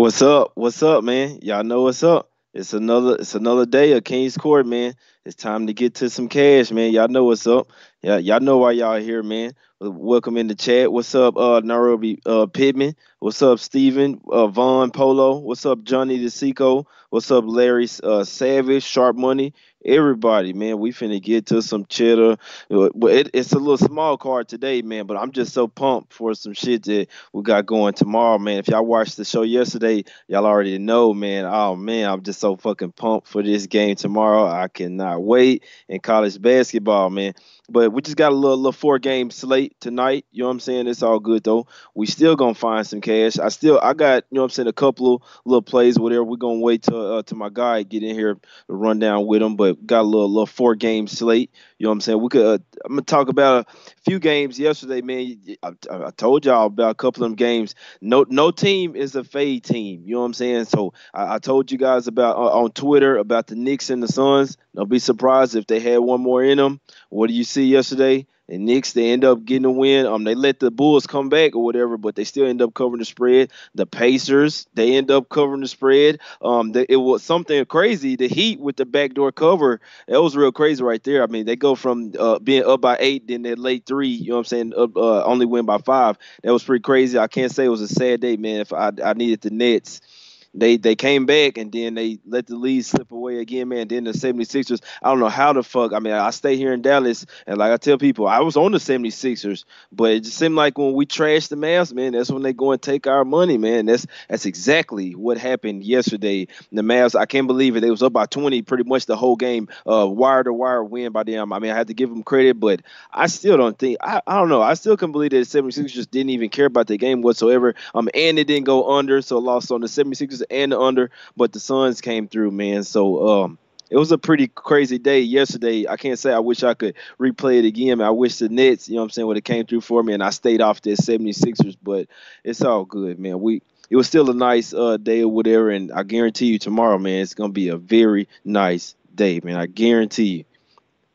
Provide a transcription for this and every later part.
What's up? What's up, man? Y'all know what's up. It's another day of King's Court, man. It's time to get to some cash, man. Y'all know what's up. Yeah, y'all know why y'all here, man. Welcome in the chat. What's up, Nairobi Pittman? What's up, Steven? Vaughn Polo? What's up, Johnny DeSico? What's up, Larry Savage, Sharp Money? Everybody, man, we finna get to some cheddar. It's a little small card today, man, but I'm just so pumped for some shit that we got going tomorrow, man. If y'all watched the show yesterday, y'all already know, man. Oh man, I'm just so fucking pumped for this game tomorrow. I cannot wait in college basketball, man. But we just got a little 4 game slate tonight. You know what I'm saying? It's all good though. We still gonna find some cash. I got, you know what I'm saying, a couple of little plays, whatever. We're gonna wait till my guy get in here to run down with him. But got a little 4 game slate. You know what I'm saying? We could I'm gonna talk about a few games yesterday, man. I told y'all about a couple of them games. No team is a fade team. You know what I'm saying? So I told you guys about on Twitter about the Knicks and the Suns. Don't be surprised if they had one more in them. What do you see yesterday? The Knicks, they end up getting a win. They let the Bulls come back or whatever, but they still end up covering the spread. The Pacers, they end up covering the spread. It was something crazy. The Heat with the backdoor cover, that was real crazy right there. I mean, they go from being up by 8, then they late 3. You know what I'm saying? Only win by 5. That was pretty crazy. I can't say it was a sad day, man. If I needed the Nets. They came back and then they let the lead slip away again, man. Then the 76ers, I don't know how the fuck. I mean, I stay here in Dallas, and like I tell people, I was on the 76ers, but it just seemed like when we trashed the Mavs, man, that's when they go and take our money, man. That's exactly what happened yesterday. The Mavs, I can't believe it. They was up by 20 pretty much the whole game, wire to wire win by them. I mean, I had to give them credit, but I still don't think, I don't know. I still can believe that the 76ers just didn't even care about the game whatsoever. And it didn't go under, so lost on the 76ers and the under, but the Suns came through, man. So it was a pretty crazy day yesterday. I can't say I wish I could replay it again. I wish the Nets, you know what I'm saying, would have came through for me and I stayed off the 76ers, but it's all good, man. It was still a nice day or whatever, and I guarantee you tomorrow, man, it's gonna be a very nice day, man. I guarantee you.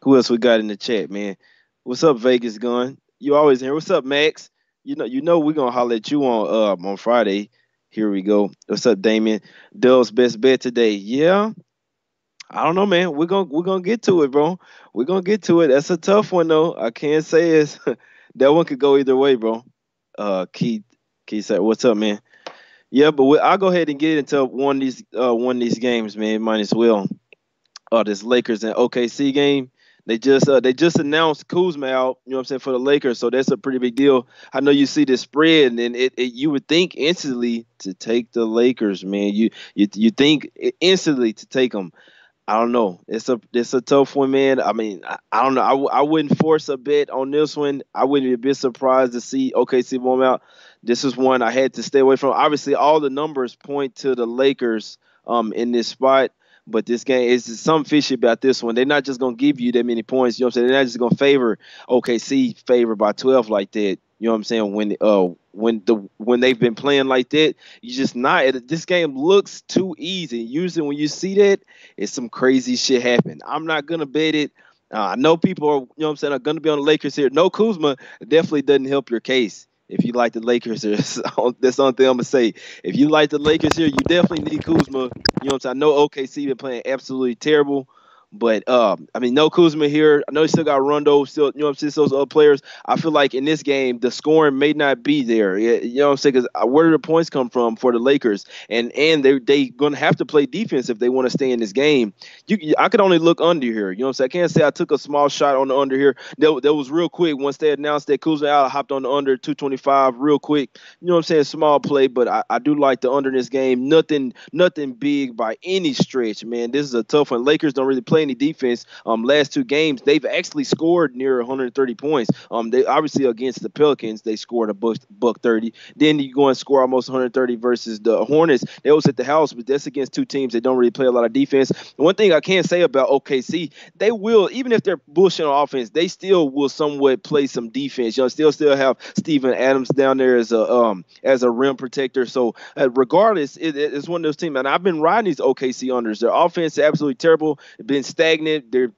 Who else we got in the chat, man? What's up, Vegas Gun? You always here. What's up, Max? You know we're gonna holler at you on Friday. Here we go. What's up, Damien? Dell's best bet today. Yeah, I don't know, man. We're gonna get to it, bro. We're gonna get to it. That's a tough one though. I can't say it's that one could go either way, bro. Keith, Keith said, "What's up, man?" Yeah, but I'll go ahead and get into one of these games, man. Might as well. This Lakers and OKC game. They just announced Kuzma out, you know what I'm saying, for the Lakers, so that's a pretty big deal. I know you see the spread, and then you would think instantly to take the Lakers, man. You think instantly to take them. I don't know. It's a tough one, man. I mean, I don't know. I wouldn't force a bet on this one. I wouldn't be a bit surprised to see OKC bomb out. This is one I had to stay away from. Obviously, all the numbers point to the Lakers in this spot. But this game is something fishy about this one. They're not just gonna give you that many points. You know what I'm saying? They're not just gonna favor OKC favored by 12 like that. You know what I'm saying? When they've been playing like that, you just not. This game looks too easy. Usually when you see that, it's some crazy shit happen. I'm not gonna bet it. I know people are, you know what I'm saying, are gonna be on the Lakers here. No Kuzma definitely doesn't help your case. If you like the Lakers, that's the only thing I'm gonna say. If you like the Lakers here, you definitely need Kuzma. You know what I'm saying? I know OKC been playing absolutely terrible, but I mean, no Kuzma here. I know you still got Rondo, still, you know what I'm saying, those other players. I feel like in this game, the scoring may not be there. You know what I'm saying? Because where do the points come from for the Lakers? And they gonna have to play defense if they want to stay in this game. I could only look under here. You know what I'm saying? I can't say I took a small shot on the under here. That was real quick. Once they announced that Kuzma out, I hopped on the under 225 real quick. You know what I'm saying? Small play, but I do like the under in this game. Nothing big by any stretch, man. This is a tough one. Lakers don't really play any defense. Last 2 games, they've actually scored near 130 points. They obviously against the Pelicans, they scored a buck 30. Then you go and score almost 130 versus the Hornets. They was at the house, but that's against 2 teams that don't really play a lot of defense. One thing I can't say about OKC, they will, even if they're bullshit on offense, they still will somewhat play some defense. You know, still have Steven Adams down there as a rim protector. So regardless, it's one of those teams. And I've been riding these OKC unders. Their offense is absolutely terrible. It's been stagnant. They're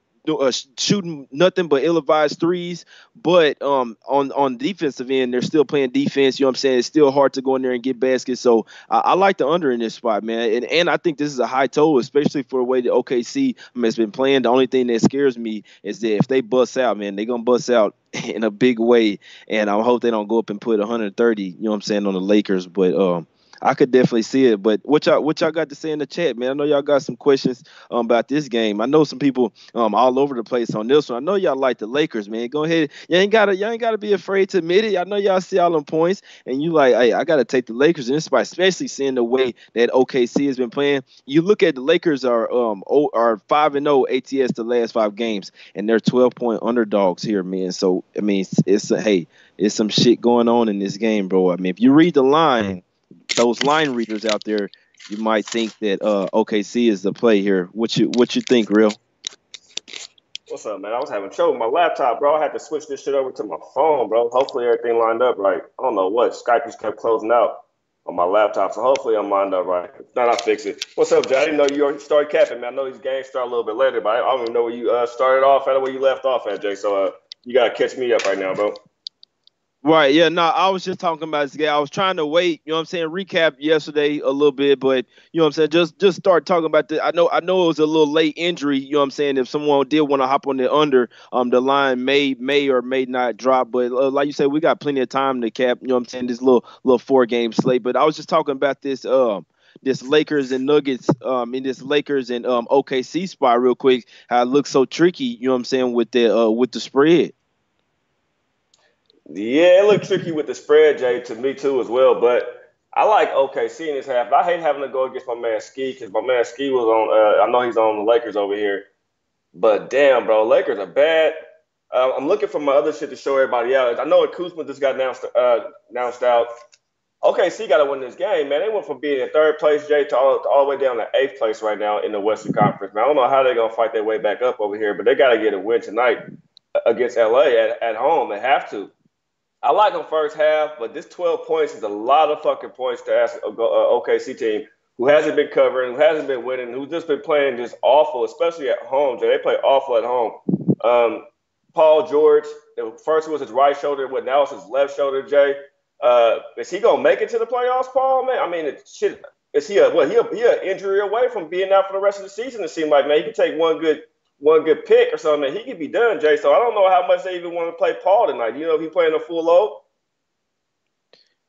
shooting nothing but ill-advised threes. But on defensive end, they're still playing defense. You know what I'm saying? It's still hard to go in there and get baskets. So I like the under in this spot, man. And I think this is a high total, especially for the way the OKC has been playing. The only thing that scares me is that if they bust out, man, they're gonna bust out in a big way. And I hope they don't go up and put 130. You know what I'm saying, on the Lakers, but I could definitely see it. But what y'all got to say in the chat, man? I know y'all got some questions about this game. I know some people all over the place on this one. I know y'all like the Lakers, man. Go ahead. Y'all ain't gotta be afraid to admit it. I know y'all see all them points, and you like, hey, I gotta take the Lakers in this spot, especially seeing the way that OKC has been playing. You look at the Lakers are 5-0 ATS the last 5 games, and they're 12-point underdogs here, man. So I mean, it's some shit going on in this game, bro. I mean, if you read the line, those line readers out there, you might think that OKC is the play here. What you think, Real? What's up, man? I was having trouble with my laptop, bro. I had to switch this shit over to my phone, bro. Hopefully everything lined up right. I don't know what. Skype just kept closing out on my laptop, so hopefully I'm lined up right. If not, I'll fix it. What's up, Jay? I didn't know you already started capping, man. I know these games start a little bit later, but I don't even know where you started off at or where you left off at, Jay. So you got to catch me up right now, bro. Right, yeah, no, I was just talking about this game. I was trying to wait, you know what I'm saying, recap yesterday a little bit, but you know what I'm saying, just start talking about the I know it was a little late injury, you know what I'm saying. If someone did want to hop on the under, the line may or may not drop, but like you said, we got plenty of time to cap, you know what I'm saying, this little 4 game slate. But I was just talking about this Lakers and Nuggets, in this Lakers and OKC spot real quick, how it looks so tricky, you know what I'm saying, with the spread. Yeah, it looked tricky with the spread, Jay, to me too as well. But I like OKC in this half. I hate having to go against my man Ski because my man Ski was on. I know he's on the Lakers over here, but damn, bro, Lakers are bad. I'm looking for my other shit to show everybody else. I know Kuzma just got announced out. OKC got to win this game, man. They went from being in third place, Jay, to all the way down to eighth place right now in the Western Conference. Man, I don't know how they're gonna fight their way back up over here, but they got to get a win tonight against LA at home. They have to. I like them first half, but this 12 points is a lot of fucking points to ask a OKC team who hasn't been covering, who hasn't been winning, who's just been playing just awful, especially at home, Jay. They play awful at home. Paul George, first it was his right shoulder, but now it's his left shoulder, Jay. Is he gonna make it to the playoffs, Paul? Man, I mean, shit. Is he an injury away from being out for the rest of the season? It seems like, man, he can take one good pick or something, he could be done, Jay. So I don't know how much they even want to play Paul tonight. You know, if he's playing a full load.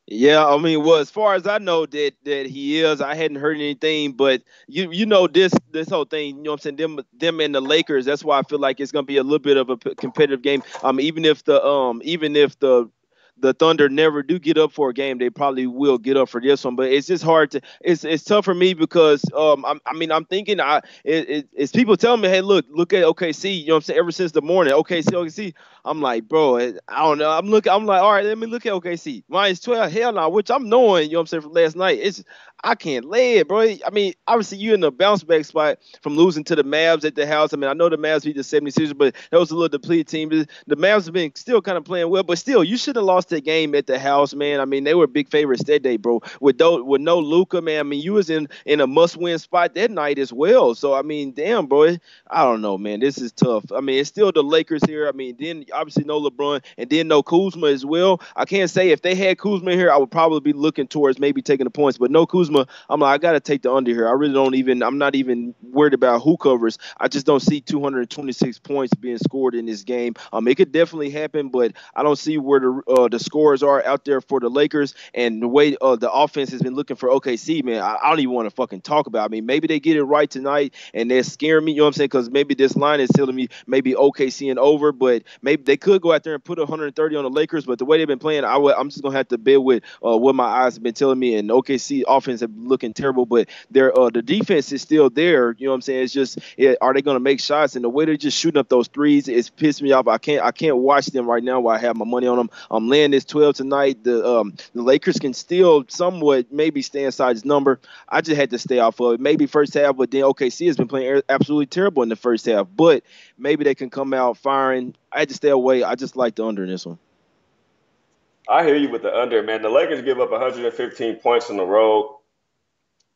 Yeah, I mean, well, as far as I know that he is, I hadn't heard anything, but you know this whole thing, you know what I'm saying, them and the Lakers, that's why I feel like it's gonna be a little bit of a competitive game. Even if the Thunder never do get up for a game, they probably will get up for this one. But it's just hard to it's tough for me because I'm thinking it's people telling me, hey, look at OKC, you know what I'm saying, ever since the morning, OKC. I'm like, bro, I don't know. I'm like, all right, let me look at OKC. Mine's 12, hell no, which I'm knowing, you know what I'm saying, from last night. I can't lay it, bro. I mean, obviously you in the bounce back spot from losing to the Mavs at the house. I mean, I know the Mavs beat the 76ers, but that was a little depleted team. The Mavs have been still kind of playing well, but still, you should have lost that game at the house, man. I mean, they were big favorites that day, bro. With no Luka, man. I mean, you was in a must-win spot that night as well. So I mean, damn, bro. I don't know, man. This is tough. I mean, it's still the Lakers here. I mean, then obviously no LeBron and then no Kuzma as well. I can't say if they had Kuzma here, I would probably be looking towards maybe taking the points, but no Kuzma. I'm like, I got to take the under here. I'm not even worried about who covers. I just don't see 226 points being scored in this game. It could definitely happen, but I don't see where the scores are out there for the Lakers and the way the offense has been looking for OKC, man. I don't even want to fucking talk about it. I mean, maybe they get it right tonight and they're scaring me, you know what I'm saying? Because maybe this line is telling me maybe OKC and over, but maybe they could go out there and put 130 on the Lakers, but the way they've been playing, I'm just going to have to bear with what my eyes have been telling me, and OKC offense have looking terrible, but the defense is still there. You know what I'm saying? It's just, are they going to make shots? And the way they're just shooting up those threes, it's pissed me off. I can't watch them right now while I have my money on them. I'm laying this 12 tonight. The Lakers can still somewhat maybe stay inside this number. I just had to stay off of it. Maybe first half, but then OKC has been playing absolutely terrible in the first half. But maybe they can come out firing. I had to stay away. I just like the under in this one. I hear you with the under, man. The Lakers give up 115 points on the road.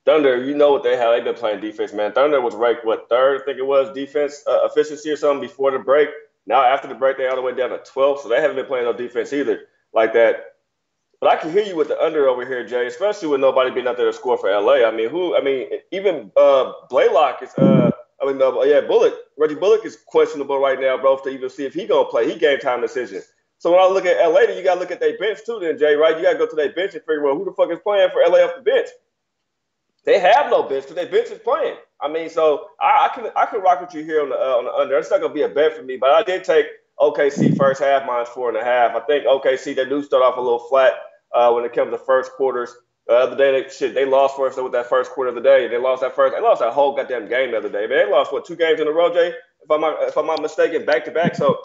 Thunder, you know what they have. They've been playing defense, man. Thunder was ranked, what, third, I think it was, defense efficiency or something before the break. Now, after the break, they all the way down to 12th, so they haven't been playing no defense either like that. But I can hear you with the under over here, Jay, especially with nobody being out there to score for LA. I mean, who? I mean, even Blaylock is. Yeah, Bullock. Reggie Bullock is questionable right now, bro, to even see if he gonna play. He game time decision. So when I look at LA, then you gotta look at their bench too, then Jay, right? You gotta go to their bench and figure out who the fuck is playing for LA off the bench. They have no bench because their bench is playing. I mean, so I can rock with you here on the under. It's not gonna be a bet for me, but I did take OKC first half -4.5. I think OKC they do start off a little flat when it comes to first quarters. The other day they lost for us with that first quarter of the day. They lost that whole goddamn game the other day. Man, they lost what 2 games in a row, Jay? If I'm not mistaken, back to back. So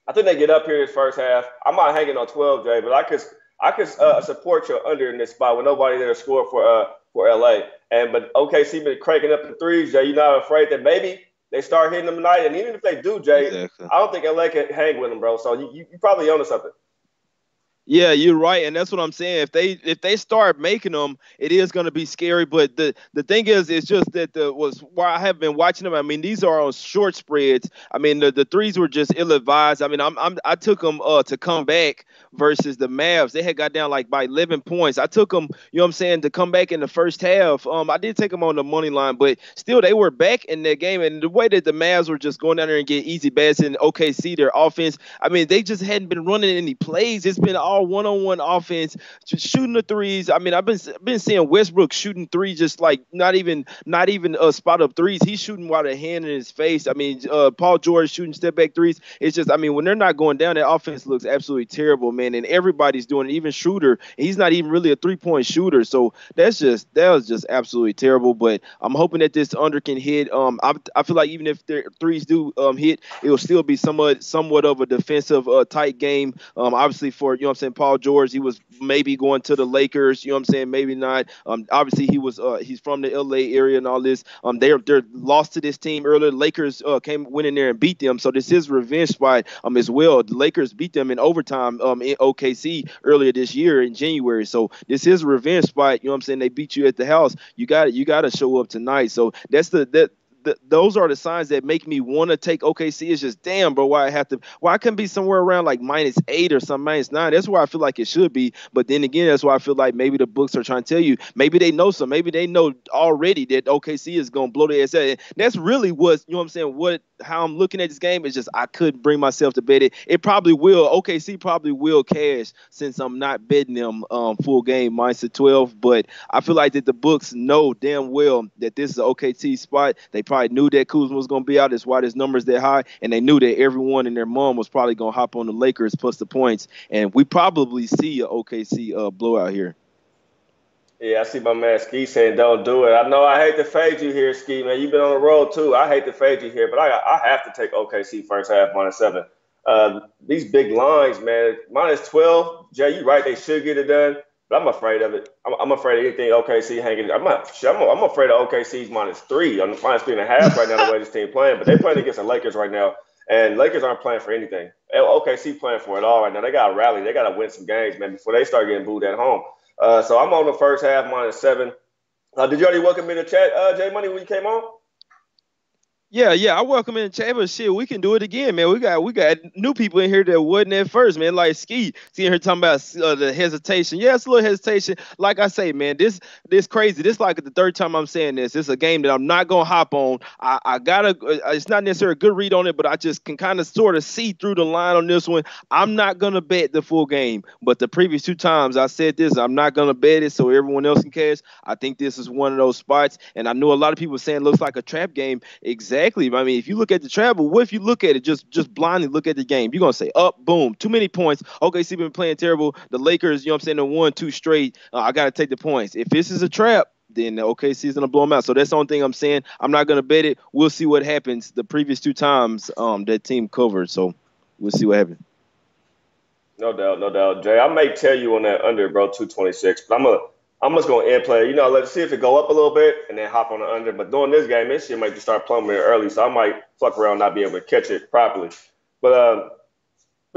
I think they get up here this first half. I'm not hanging on 12, Jay, but I could support your under in this spot with nobody there to score for LA. But OKC been cranking up the threes, Jay. You're not afraid that maybe they start hitting them tonight, and even if they do, Jay, Exactly. I don't think LA can hang with them, bro. So you probably own something. Yeah, you're right, and that's what I'm saying. If they start making them, it is going to be scary. But the thing is, it's just that the was why I have been watching them. I mean, these are on short spreads. I mean, the threes were just ill advised. I mean, I took them to come back versus the Mavs. They had got down like by 11 points. I took them, you know what I'm saying, to come back in the first half. I did take them on the money line, but still they were back in that game. And the way that the Mavs were just going down there and get easy baskets in OKC, their offense. I mean, they just hadn't been running any plays. It's been all one-on-one offense, just shooting the threes. I mean, I've been seeing Westbrook shooting threes, just like not even spot up threes. He's shooting while the hand in his face. I mean, Paul George shooting step back threes. It's just, I mean, when they're not going down, that offense looks absolutely terrible, man. And everybody's doing it. Even Shooter, he's not even really a 3-point shooter. So that was just absolutely terrible. But I'm hoping that this under can hit. I feel like even if their threes do hit, it will still be somewhat of a defensive tight game. Obviously for, you know what I'm saying, Paul George, he was maybe going to the Lakers, you know what I'm saying, maybe not. Obviously he's from the LA area and all this. They're lost to this team earlier. The Lakers went in there and beat them. So this is revenge spot as well. The Lakers beat them in overtime in OKC earlier this year in January. So this is a revenge spot. You know what I'm saying? They beat you at the house. You got to show up tonight. So those are the signs that make me want to take OKC. It's just damn, bro, why I couldn't be somewhere around like -8 or something, -9. That's where I feel like it should be. But then again, that's why I feel like maybe the books are trying to tell you, maybe they know some, maybe they know already that OKC is gonna blow their ass out. That's really what, you know what I'm saying, how I'm looking at this game is just I couldn't bring myself to bet it. It probably will. OKC probably will cash since I'm not betting them full game -12. But I feel like that the books know damn well that this is an OKC spot. They probably knew that Kuzma was going to be out. That's why this number's that high. And they knew that everyone and their mom was probably going to hop on the Lakers plus the points. And we probably see an OKC blowout here. Yeah, I see my man Ski saying don't do it. I know I hate to fade you here, Ski, man. You've been on the road too. I hate to fade you here, but I have to take OKC first half -7. These big lines, man, -12. Jay, you right? They should get it done, but I'm afraid of it. I'm afraid of anything OKC hanging. I'm afraid of OKC's -3. I'm -3.5 right now the way this team playing, but they're playing against the Lakers right now, and Lakers aren't playing for anything. OKC playing for it all right now. They got to rally. They got to win some games, man, before they start getting booed at home. So I'm on the first half -7. Did you already welcome me to chat, Jay Money, when you came on? Yeah, I welcome in the chamber. Shit, we can do it again, man. We got new people in here that wasn't at first, man. Like Ski, seeing her talking about the hesitation. Yeah, it's a little hesitation. Like I say, man, this crazy. This like the third time I'm saying this. It's a game that I'm not gonna hop on. I gotta. It's not necessarily a good read on it, but I just can kind of sort of see through the line on this one. I'm not gonna bet the full game, but the previous 2 times I said this, I'm not gonna bet it so everyone else can cash. I think this is one of those spots, and I know a lot of people saying it looks like a trap game. Exactly. I mean, if you look at the travel, what if you look at it, just blindly look at the game? You're going to say, up, boom, too many points. OKC been playing terrible. The Lakers, you know what I'm saying, they won 2 straight. I got to take the points. If this is a trap, then the OKC is going to blow them out. So that's the only thing I'm saying. I'm not going to bet it. We'll see what happens the previous 2 times that team covered. So we'll see what happens. No doubt, no doubt. Jay, I may tell you on that under, bro, 226, but I'm just going to end play. Let's see if it go up a little bit and then hop on the under. But during this game, this shit might just start plummeting early, so I might fuck around and not be able to catch it properly. But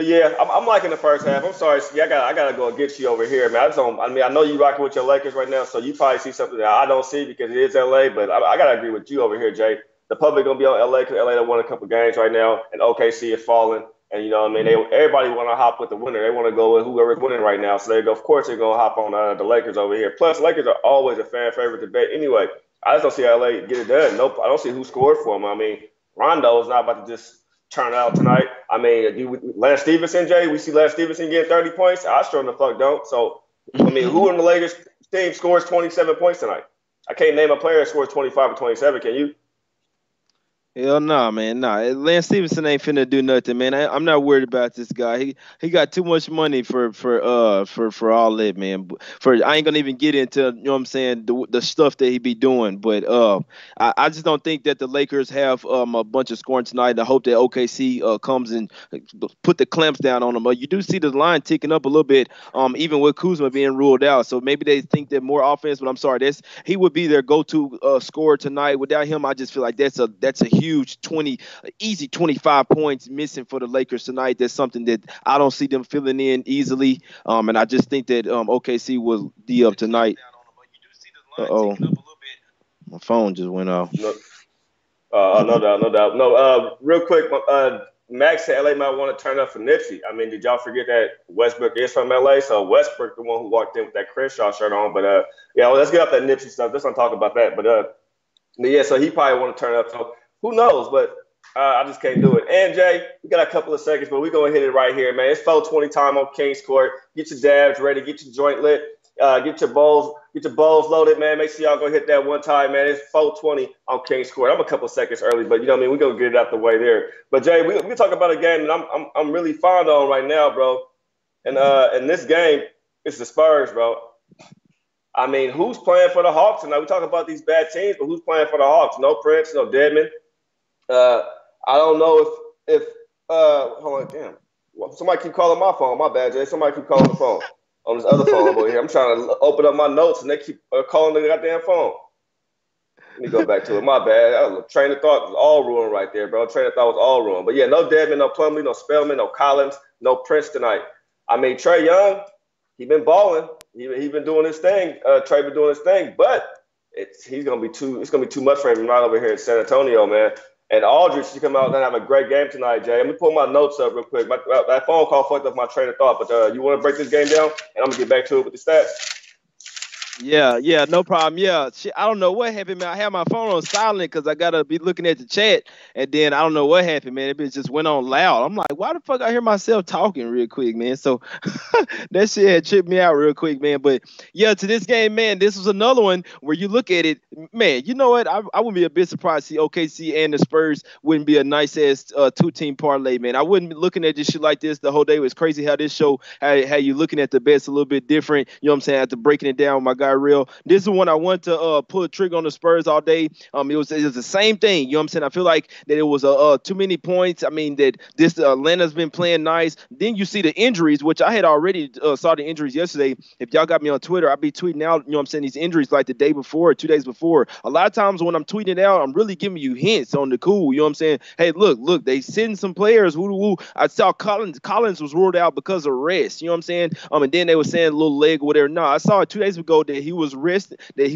But yeah, I'm liking the first half. I'm sorry, yeah, I gotta go get you over here, man. I just don't. I mean, I know you rocking with your Lakers right now, so you probably see something that I don't see because it is LA. But I gotta agree with you over here, Jay. The public gonna be on LA because LA done won a couple games right now, and OKC is falling. And you know what I mean? Everybody want to hop with the winner. They want to go with whoever's winning right now. So they go. Of course, they're gonna hop on the Lakers over here. Plus, Lakers are always a fan favorite to bet anyway. I just don't see LA get it done. Nope. I don't see who scored for them. I mean, Rondo is not about to just turn out tonight. I mean, Lance Stevenson, Jay, we see Lance Stevenson getting 30 points. I sure the fuck don't. So, I mean, who in the Lakers team scores 27 points tonight? I can't name a player that scores 25 or 27. Can you? Hell nah, man. Nah, Lance Stevenson ain't finna do nothing, man. I'm not worried about this guy. He got too much money for all that, man. For I ain't gonna even get into you know what I'm saying the stuff that he be doing, but I just don't think that the Lakers have a bunch of scoring tonight. I hope that OKC comes and put the clamps down on them. You do see the line ticking up a little bit, even with Kuzma being ruled out. So maybe they think that more offense. But I'm sorry, he would be their go-to scorer tonight. Without him, I just feel like that's a huge easy 25 points missing for the Lakers tonight. That's something that I don't see them filling in easily. And I just think that OKC will D up tonight. Uh-oh. My phone just went off. No, no doubt, no doubt. No, real quick, Max said LA might want to turn up for Nipsey. I mean, did y'all forget that Westbrook is from LA? So Westbrook, the one who walked in with that Crenshaw shirt on. But yeah, well, let's get off that Nipsey stuff. Let's not talk about that. But yeah, so he probably want to turn up. So who knows? But I just can't do it. And Jay, we got a couple of seconds, but we're gonna hit it right here, man. It's 4:20 time on Kings Court. Get your dabs ready, get your joint lit, get your bowls loaded, man. Make sure y'all go hit that one time, man. It's 4:20 on Kings Court. I'm a couple of seconds early, but you know what I mean. We're gonna get it out the way there. But Jay, we talk about a game that I'm really fond on right now, bro. And this game is the Spurs, bro. I mean, who's playing for the Hawks tonight? We talk about these bad teams, but who's playing for the Hawks? No Prince, no Deadman. I don't know if hold on, damn. Somebody keep calling my phone. My bad, Jay. Somebody keep calling the phone on this other phone over here. I'm trying to open up my notes and they keep calling the goddamn phone. Let me go back to it. My bad. Train of thought was all ruined right there, bro. Train of thought was all ruined. But yeah, no Deadman, no Plumlee, no Spellman, no Collins, no Prince tonight. I mean, Trae Young, he been balling. He been doing his thing. Trae been doing his thing, but it's gonna be too much for him right over here in San Antonio, man. And Aldridge should come out and have a great game tonight, Jay. Let me pull my notes up real quick. That phone call fucked up my train of thought, but you want to break this game down, and I'm gonna get back to it with the stats. Yeah, no problem. Yeah, shit, I don't know what happened, man. I had my phone on silent because I gotta be looking at the chat, and then I don't know what happened, man. It just went on loud. I'm like, why the fuck I hear myself talking real quick, man? So that shit had tripped me out real quick, man. But yeah, to this game, man, this was another one where you look at it, man. You know what? I wouldn't be a bit surprised to see OKC and the Spurs wouldn't be a nice ass two-team parlay, man. I wouldn't be looking at this shit like this the whole day. It was crazy how this show how you looking at the bets a little bit different. You know what I'm saying? After breaking it down with my guy Real. This is one I want to pull a trigger on the Spurs all day. It was the same thing. You know what I'm saying? I feel like that it was too many points. I mean that this Atlanta's been playing nice. Then you see the injuries, which I had already saw the injuries yesterday. If y'all got me on Twitter, I'll be tweeting out, you know what I'm saying, these injuries like the day before or 2 days before. A lot of times when I'm tweeting out, I'm really giving you hints on the cool. You know what I'm saying? Hey, look, they sitting some players. Woo. I saw Collins was ruled out because of rest. You know what I'm saying? And then they were saying a little leg or whatever. No, I saw it 2 days ago that he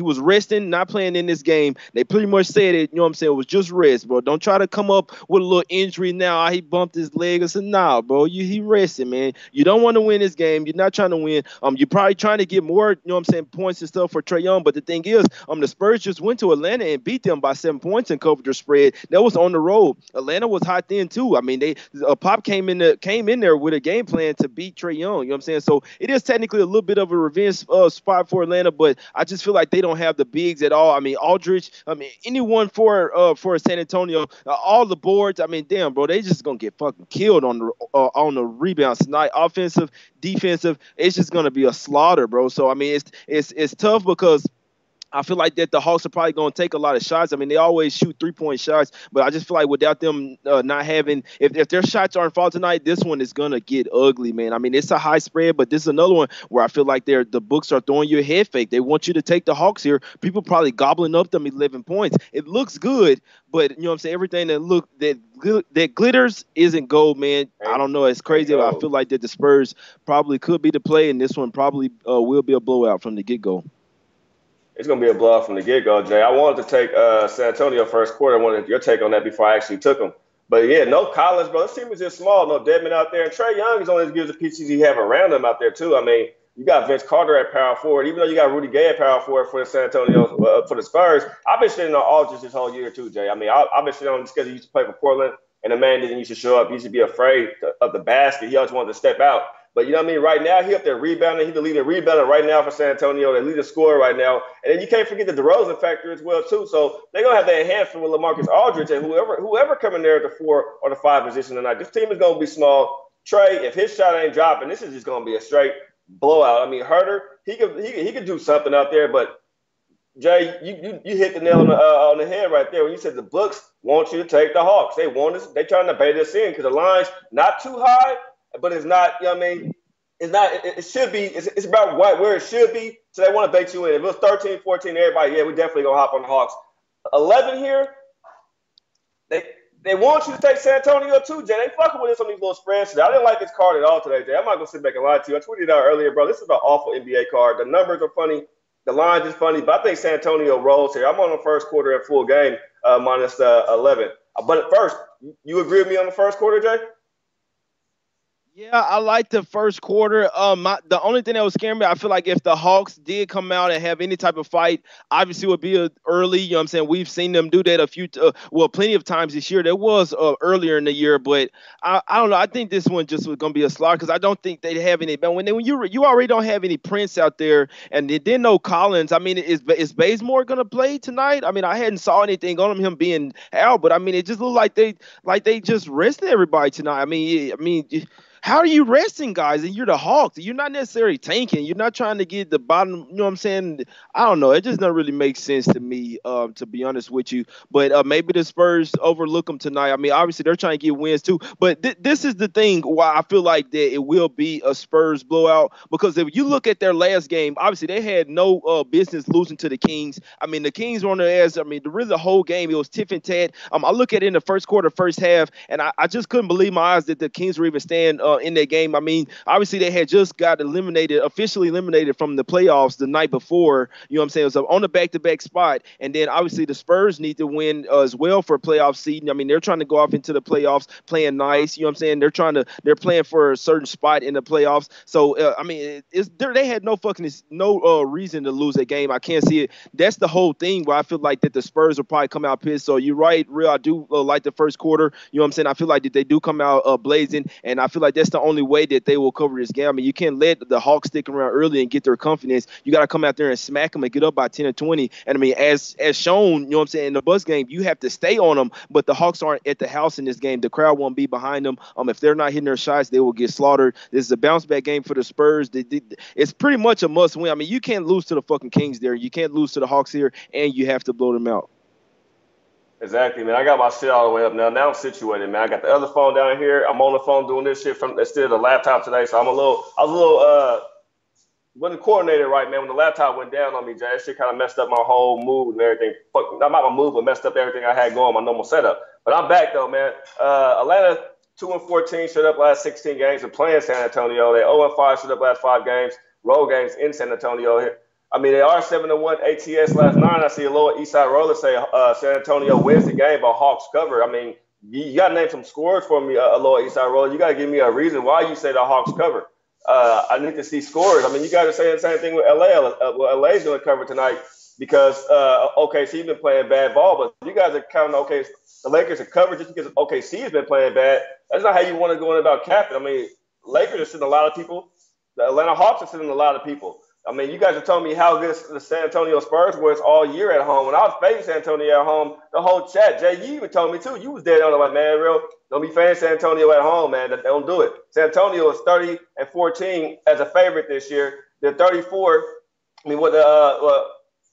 was resting, not playing in this game. They pretty much said it, you know what I'm saying, it was just rest, bro. Don't try to come up with a little injury now. He bumped his leg. I said, nah, bro, he resting, man. You don't want to win this game. You're not trying to win. You're probably trying to get more, you know what I'm saying, points and stuff for Trae Young. But the thing is, the Spurs just went to Atlanta and beat them by 7 points and covered their spread. That was on the road. Atlanta was hot then too. I mean, Pop came in there with a game plan to beat Trae Young. You know what I'm saying? So it is technically a little bit of a revenge spot for Atlanta, but I just feel like they don't have the bigs at all. I mean, Aldridge, anyone for San Antonio, all the boards. I mean, damn, bro, they just gonna get fucking killed on the rebounds tonight. Offensive, defensive, it's just gonna be a slaughter, bro. So I mean, it's tough because I feel like that the Hawks are probably going to take a lot of shots. I mean, they always shoot 3-point shots, but I just feel like without them not having, if their shots aren't fall tonight, this one is going to get ugly, man. I mean, it's a high spread, but this is another one where I feel like the books are throwing you a head fake. They want you to take the Hawks here. People probably gobbling up them 11 points. It looks good, but you know what I'm saying? Everything that glitters isn't gold, man. I don't know. It's crazy, but I feel like that the Spurs probably could be the play, and this one probably will be a blowout from the get-go. It's going to be a blowout from the get-go, Jay. I wanted to take San Antonio first quarter. I wanted your take on that before I actually took them. But, yeah, no Collins, bro. This team is just small. No Deadman out there. And Trae Young is only as good as the pieces he have around him out there, too. I mean, you got Vince Carter at power forward. Even though you got Rudy Gay at power forward for the San Antonio, for the Spurs, I've been sitting on Aldridge this whole year, too, Jay. I mean, I've been sitting on him because he used to play for Portland, and the man didn't used to show up. He used to be afraid of the basket. He always wanted to step out. But you know what I mean? Right now, he up there rebounding. He's the leading rebounder right now for San Antonio. They lead the scorer right now. And then you can't forget the DeRozan factor as well, too. So they're going to have that enhancement with LaMarcus Aldridge and whoever coming there at the 4 or the 5 position tonight. This team is going to be small. Trae, if his shot ain't dropping, this is just going to be a straight blowout. I mean, Herter, he could do something out there. But, Jay, you hit the nail on the head right there when you said the books want you to take the Hawks. They want us. They trying to bait us in because the line's not too high. But it's not, you know what I mean? It's not, it should be, it's about where it should be. So they want to bait you in. If it was 13, 14, everybody, yeah, we definitely going to hop on the Hawks. 11 here, they want you to take San Antonio too, Jay. They fucking with us on these little spreads today. I didn't like this card at all today, Jay. I'm not going to sit back and lie to you. I tweeted out earlier, bro. This is an awful NBA card. The numbers are funny. The lines is funny. But I think San Antonio rolls here. I'm on the first quarter at full game, minus 11. But first, you agree with me on the first quarter, Jay? Yeah, I like the first quarter. The only thing that was scaring me, I feel like if the Hawks did come out and have any type of fight, obviously it would be early. You know what I'm saying? We've seen them do that plenty of times this year. There was earlier in the year, but I don't know. I think this one just was going to be a slaughter because I don't think they have any. But when you already don't have any Prince out there, and they didn't know Collins. I mean, is Bazemore going to play tonight? I mean, I hadn't saw anything on him being out, but I mean, it just looked like they just rested everybody tonight. I mean. How are you resting guys? And you're the Hawks. You're not necessarily tanking. You're not trying to get the bottom. You know what I'm saying? I don't know. It just doesn't really make sense to me, to be honest with you. But maybe the Spurs overlook them tonight. I mean, obviously they're trying to get wins too. But this is the thing why I feel like that it will be a Spurs blowout. Because if you look at their last game, obviously they had no business losing to the Kings. I mean, the Kings were on their ass. I mean, really the whole game, it was tiff and tat. I look at it in the first quarter, first half, and I just couldn't believe my eyes that the Kings were even staying in that game. I mean, obviously they had just got officially eliminated from the playoffs the night before. You know what I'm saying? It was on the back-to-back spot. And then obviously the Spurs need to win as well for playoff seeding. I mean, they're trying to go off into the playoffs playing nice. You know what I'm saying? They're playing for a certain spot in the playoffs. So I mean, they had no reason to lose that game. I can't see it. That's the whole thing where I feel like that the Spurs will probably come out pissed. So you're right, Real. I do like the first quarter. You know what I'm saying? I feel like that they do come out blazing, and I feel like that's the only way that they will cover this game. I mean, you can't let the Hawks stick around early and get their confidence. You got to come out there and smack them and get up by 10 or 20. And I mean, as shown, you know what I'm saying, in the Bucks game, you have to stay on them, but the Hawks aren't at the house in this game. The crowd won't be behind them. If they're not hitting their shots, they will get slaughtered. This is a bounce back game for the Spurs. It's pretty much a must win. I mean, you can't lose to the fucking Kings there. You can't lose to the Hawks here, and you have to blow them out. Exactly, man. I got my shit all the way up now. Now I'm situated, man. I got the other phone down here. I'm on the phone doing this shit from instead of the laptop today. So I was a little wasn't coordinated right, man. When the laptop went down on me, Jay, that shit kind of messed up my whole mood and everything. Not my mood, but messed up everything I had going, my normal setup. But I'm back though, man. Atlanta 2-14 shut up last 16 games and playing San Antonio. They 0-5 shut up last 5 games, road games in San Antonio. I mean, they are 7-1 ATS last 9. I see a little Eastside Roller say San Antonio wins the game, but Hawks cover. I mean, you got to name some scores for me, a little Eastside Roller. You got to give me a reason why you say the Hawks cover. I need to see scores. I mean, you got to say the same thing with LA. LA's going to cover tonight because OKC's been playing bad ball, but you guys are counting the Lakers are covered just because OKC's been playing bad. That's not how you want to go in about capping. I mean, Lakers are sitting a lot of people. The Atlanta Hawks are sitting a lot of people. I mean, you guys are telling me how good the San Antonio Spurs was all year at home. When I was fading San Antonio at home, the whole chat, Jay, you even told me too. You was dead on it, like, man, real. Don't be fading San Antonio at home, man. They don't do it. San Antonio is 30-14 as a favorite this year. They're 34. I mean,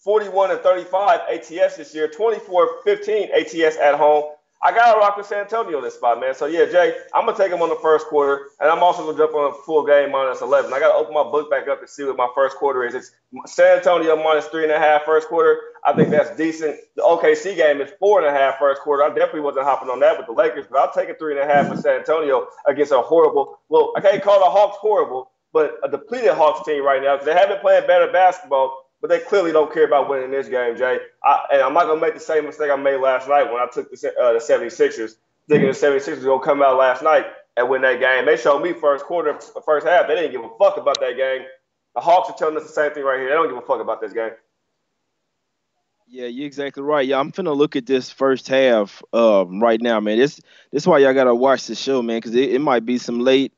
41 and 35 ATS this year, 24-15 ATS at home. I got to rock with San Antonio in this spot, man. So, yeah, Jay, I'm going to take him on the first quarter, and I'm also going to jump on a full game minus 11. I got to open my book back up to see what my first quarter is. It's San Antonio minus 3.5 first quarter. I think that's decent. The OKC game is 4.5 first quarter. I definitely wasn't hopping on that with the Lakers, but I'll take a 3.5 for San Antonio against a horrible, well, I can't call the Hawks horrible, but a depleted Hawks team right now because they haven't played better basketball, but they clearly don't care about winning this game, Jay. And I'm not going to make the same mistake I made last night when I took the 76ers, thinking the 76ers were going to come out last night and win that game. They showed me first quarter, first half. They didn't give a fuck about that game. The Hawks are telling us the same thing right here. They don't give a fuck about this game. Yeah, you're exactly right. Yeah, I'm finna look at this first half right now, man. This why y'all gotta watch the show, man, because it might be some late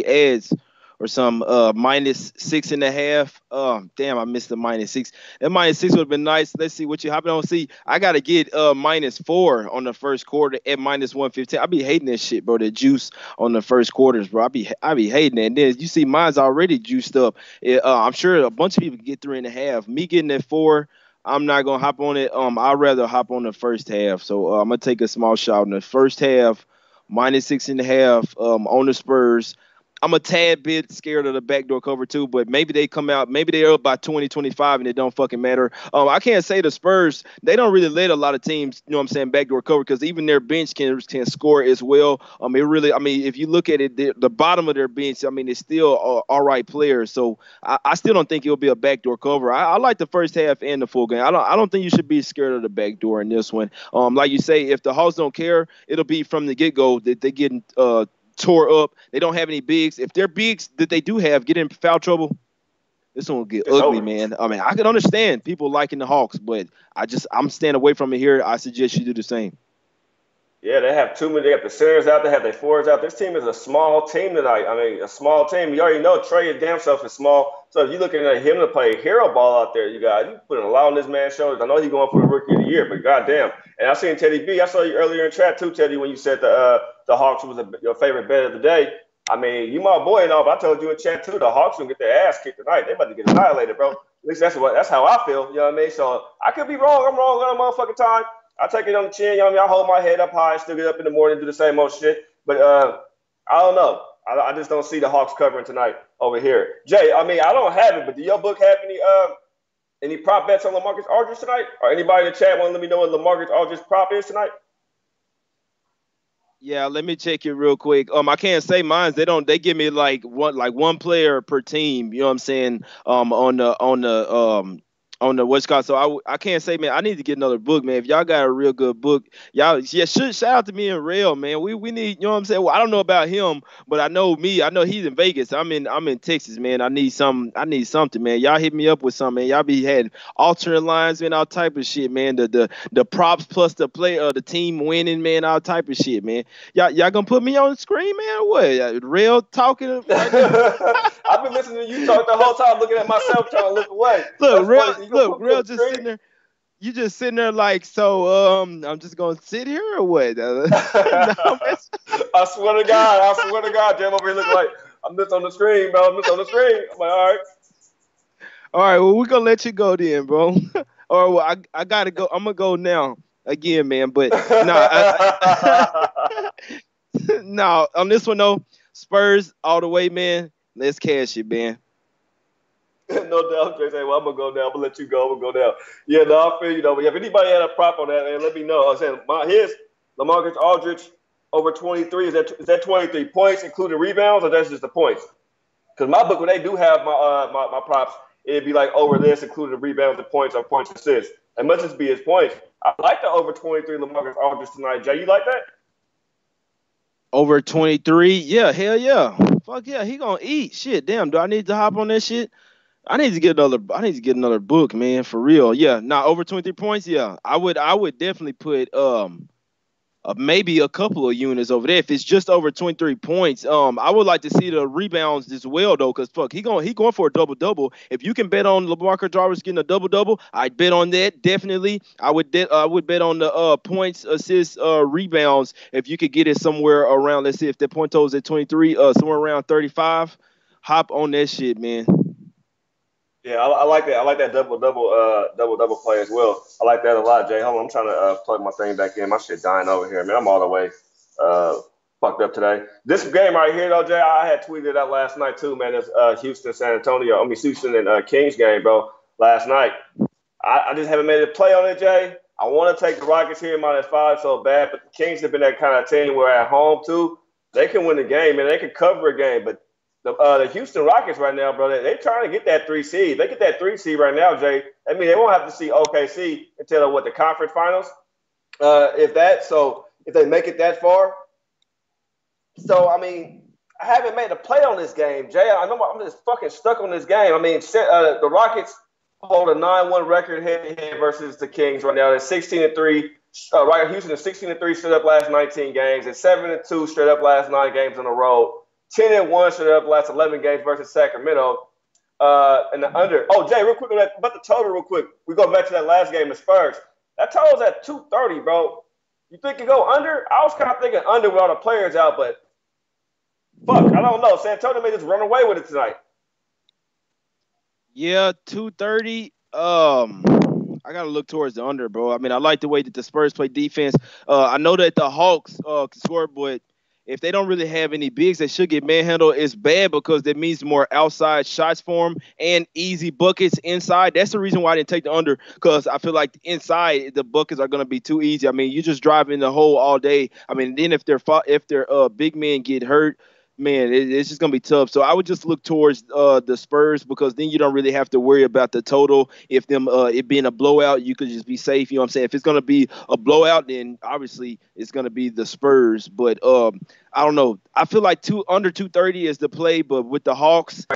ads or some -6.5. Damn, I missed the -6. That -6 would have been nice. Let's see what you hopping on. See, I gotta get -4 on the first quarter at -115. I be hating that shit, bro. The juice on the first quarters, bro. I be hating that. And then you see mine's already juiced up. I'm sure a bunch of people get 3.5. Me getting at 4. I'm not gonna hop on it. I'd rather hop on the first half. So I'm gonna take a small shot in the first half, -6.5. On the Spurs. I'm a tad bit scared of the backdoor cover too, but maybe they come out, maybe they're up by 20, 25, and it don't fucking matter. I can't say the Spurs, they don't really let a lot of teams, you know what I'm saying, backdoor cover because even their bench can score as well. It really, I mean, if you look at it, the bottom of their bench, I mean, it's still all right players. So I still don't think it'll be a backdoor cover. I like the first half and the full game. I don't think you should be scared of the backdoor in this one. Like you say, if the Hawks don't care, it'll be from the get-go that they getting tore up. They don't have any bigs. If their bigs that they do have get in foul trouble, this one will get It's ugly, over. man. I mean, I can understand people liking the Hawks, but I'm staying away from it here. I suggest you do the same. Yeah, they have too many. They have the centers out. They have their forwards out. This team is a small team tonight. I mean, a small team. You already know Trey damn self is small. So if you're looking at him to play hero ball out there, you putting a lot on this man's shoulders. I know he's going for the rookie of the year, but goddamn. And I seen Teddy B. I saw you earlier in chat too, Teddy, when you said the Hawks was your favorite bet of the day. I mean, you my boy and all, but I told you in chat too, the Hawks gonna get their ass kicked tonight. They about to get annihilated, bro. At least that's how I feel. You know what I mean? So I could be wrong. I'm wrong on a motherfucking time. I take it on the chin, you know what I mean? I hold my head up high, still get up in the morning, do the same old shit. But I don't know. I just don't see the Hawks covering tonight over here. Jay, I mean, I don't have it, but do your book have any prop bets on LaMarcus Aldridge tonight? Or anybody in the chat want to let me know what LaMarcus Aldridge's prop is tonight? Yeah, let me check it real quick. I can't say mine. They give me like one player per team. You know what I'm saying? On the what's called. So I can't say, man. I need to get another book, man. If y'all got a real good book, y'all shout out to me and Rail, man. We need, you know what I'm saying. Well, I don't know about him, but I know me. I know he's in Vegas. I'm in Texas, man. I need something, man. Y'all hit me up with something, man. Y'all be had alternate lines, man. All type of shit, man. The props plus the team winning, man. All type of shit, man. Y'all gonna put me on the screen, man? What? Real talking right now? I've been listening to you talk the whole time, looking at myself, trying to look away. Look, real just sitting there. You just sitting there like, so I'm just gonna sit here or what? No, I swear to God, Jam over here looking like I'm just on the screen, bro. I'm just on the screen. I'm like, all right. All right, well, we're gonna let you go then, bro. Or well, I gotta go. I'm gonna go now again, man. But no, on this one though, Spurs all the way, man. Let's cash it, man. No doubt, Jay. Well, I'm gonna go now. I'm gonna let you go. I'm gonna go now. Yeah, no, I feel you know. But if anybody had a prop on that, man, let me know. I was saying his LaMarcus Aldridge over 23. Is that 23 points, including rebounds, or that's just the points? Because my book, when they do have my props, it'd be like over this, including the rebounds, the points, or points assists. It must just be his points. I like the over 23 LaMarcus Aldridge tonight, Jay. You like that? Over 23, yeah, hell yeah, fuck yeah, he gonna eat. Shit, damn, do I need to hop on that shit? I need to get another book, man, for real. Yeah, now over 23 points, yeah. I would definitely put maybe a couple of units over there. If it's just over 23 points, I would like to see the rebounds as well though, because fuck, he going for a double-double. If you can bet on LaMarcus Jarvis getting a double-double, I'd bet on that definitely. I would bet on the points, assists, rebounds if you could get it somewhere around, let's see if the point total's at 23, somewhere around 35. Hop on that shit, man. Yeah, I like that. I like that double play as well. I like that a lot, Jay. Hold on, I'm trying to plug my thing back in. My shit dying over here, man. I'm all the way uh, fucked up today. This game right here, though, Jay, I had tweeted out last night too, man. It's Houston, San Antonio. I mean, Houston and Kings game, bro. Last night, I just haven't made a play on it, Jay. I want to take the Rockets here -5 so bad, but the Kings have been that kind of team where at home too, they can win the game and they can cover a game. But the Houston Rockets right now, bro, they're trying to get that 3 seed. They get that 3 seed right now, Jay. I mean, they won't have to see OKC until what the conference finals, if they make it that far. So I mean, I haven't made a play on this game, Jay. I know I'm just fucking stuck on this game. I mean, the Rockets hold a 9-1 record head-to-head versus the Kings right now. They're 16-3. Right, Houston is 16-3 straight up last 19 games, and 7-2 straight up last 9 games in a row. 10-1 straight up last 11 games versus Sacramento. And the under. Oh, Jay, real quick about the total, real quick. We go back to that last game, the Spurs. That total's at 230, bro. You think you go under? I was kind of thinking under with all the players out, but fuck, I don't know. San Antonio may just run away with it tonight. Yeah, 230. I gotta look towards the under, bro. I mean, I like the way that the Spurs play defense. I know that the Hawks can score, but if they don't really have any bigs, they should get manhandled. It's bad because that means more outside shots for them and easy buckets inside. That's the reason why I didn't take the under, because I feel like inside the buckets are gonna be too easy. I mean, you just drive in the hole all day. I mean, then if their big men get hurt, man, it's just gonna be tough. So I would just look towards the Spurs, because then you don't really have to worry about the total. If it being a blowout, you could just be safe. You know what I'm saying? If it's gonna be a blowout, then obviously it's gonna be the Spurs. But I don't know. I feel like under 230 is the play, but with the Hawks,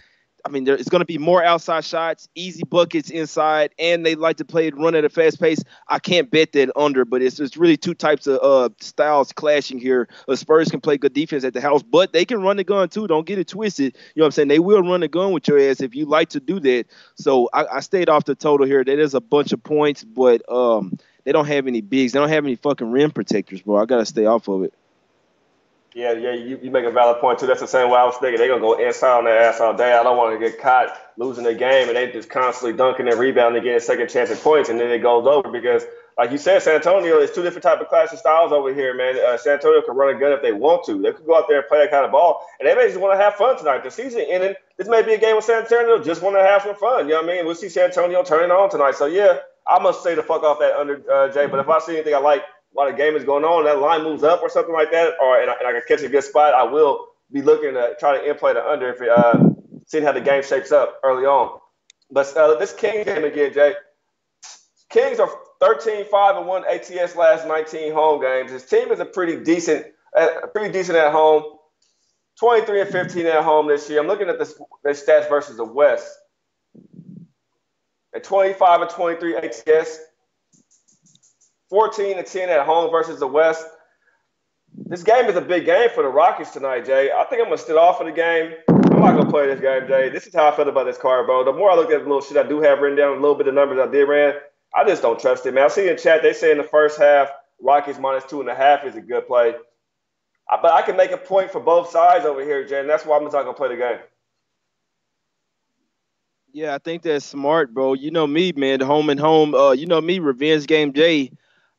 I mean, it's going to be more outside shots, easy buckets inside, and they like to play it, run at a fast pace. I can't bet that under, but it's really two types of styles clashing here. The Spurs can play good defense at the house, but they can run the gun too. Don't get it twisted. You know what I'm saying? They will run the gun with your ass if you like to do that. So I stayed off the total here. That is a bunch of points, but they don't have any bigs. They don't have any fucking rim protectors, bro. I got to stay off of it. Yeah, you make a valid point too. That's the same way I was thinking. They're gonna go inside on their ass all day. I don't want to get caught losing the game and they just constantly dunking and rebounding, getting second chance at points, and then it goes over because, like you said, San Antonio is two different type of class of styles over here, man. San Antonio can run a gun if they want to. They could go out there and play that kind of ball, and they may just want to have fun tonight. The season ending. This may be a game with San Antonio just want to have some fun. You know what I mean? We'll see San Antonio turning on tonight. So yeah, I must say the fuck off that under, Jay. But if I see anything I like while the game is going on, that line moves up or something like that, and I can catch a good spot, I will be looking to try to in-play the under if seeing how the game shapes up early on. But this Kings game again, Jay. Kings are 13-5-1 ATS last 19 home games. His team is pretty decent at home. 23-15 at home this year. I'm looking at their stats versus the West. At 25-23 ATS. 14-10 at home versus the West. This game is a big game for the Rockets tonight, Jay. I think I'm going to sit off of the game. I'm not going to play this game, Jay. This is how I felt about this card, bro. The more I look at the little shit I do have written down, a little bit of numbers I did ran, I just don't trust it, man. I see in chat, they say in the first half, Rockets -2.5 is a good play. But I can make a point for both sides over here, Jay, and that's why I'm not going to play the game. Yeah, I think that's smart, bro. You know me, man. Home and home. You know me, revenge game, Jay.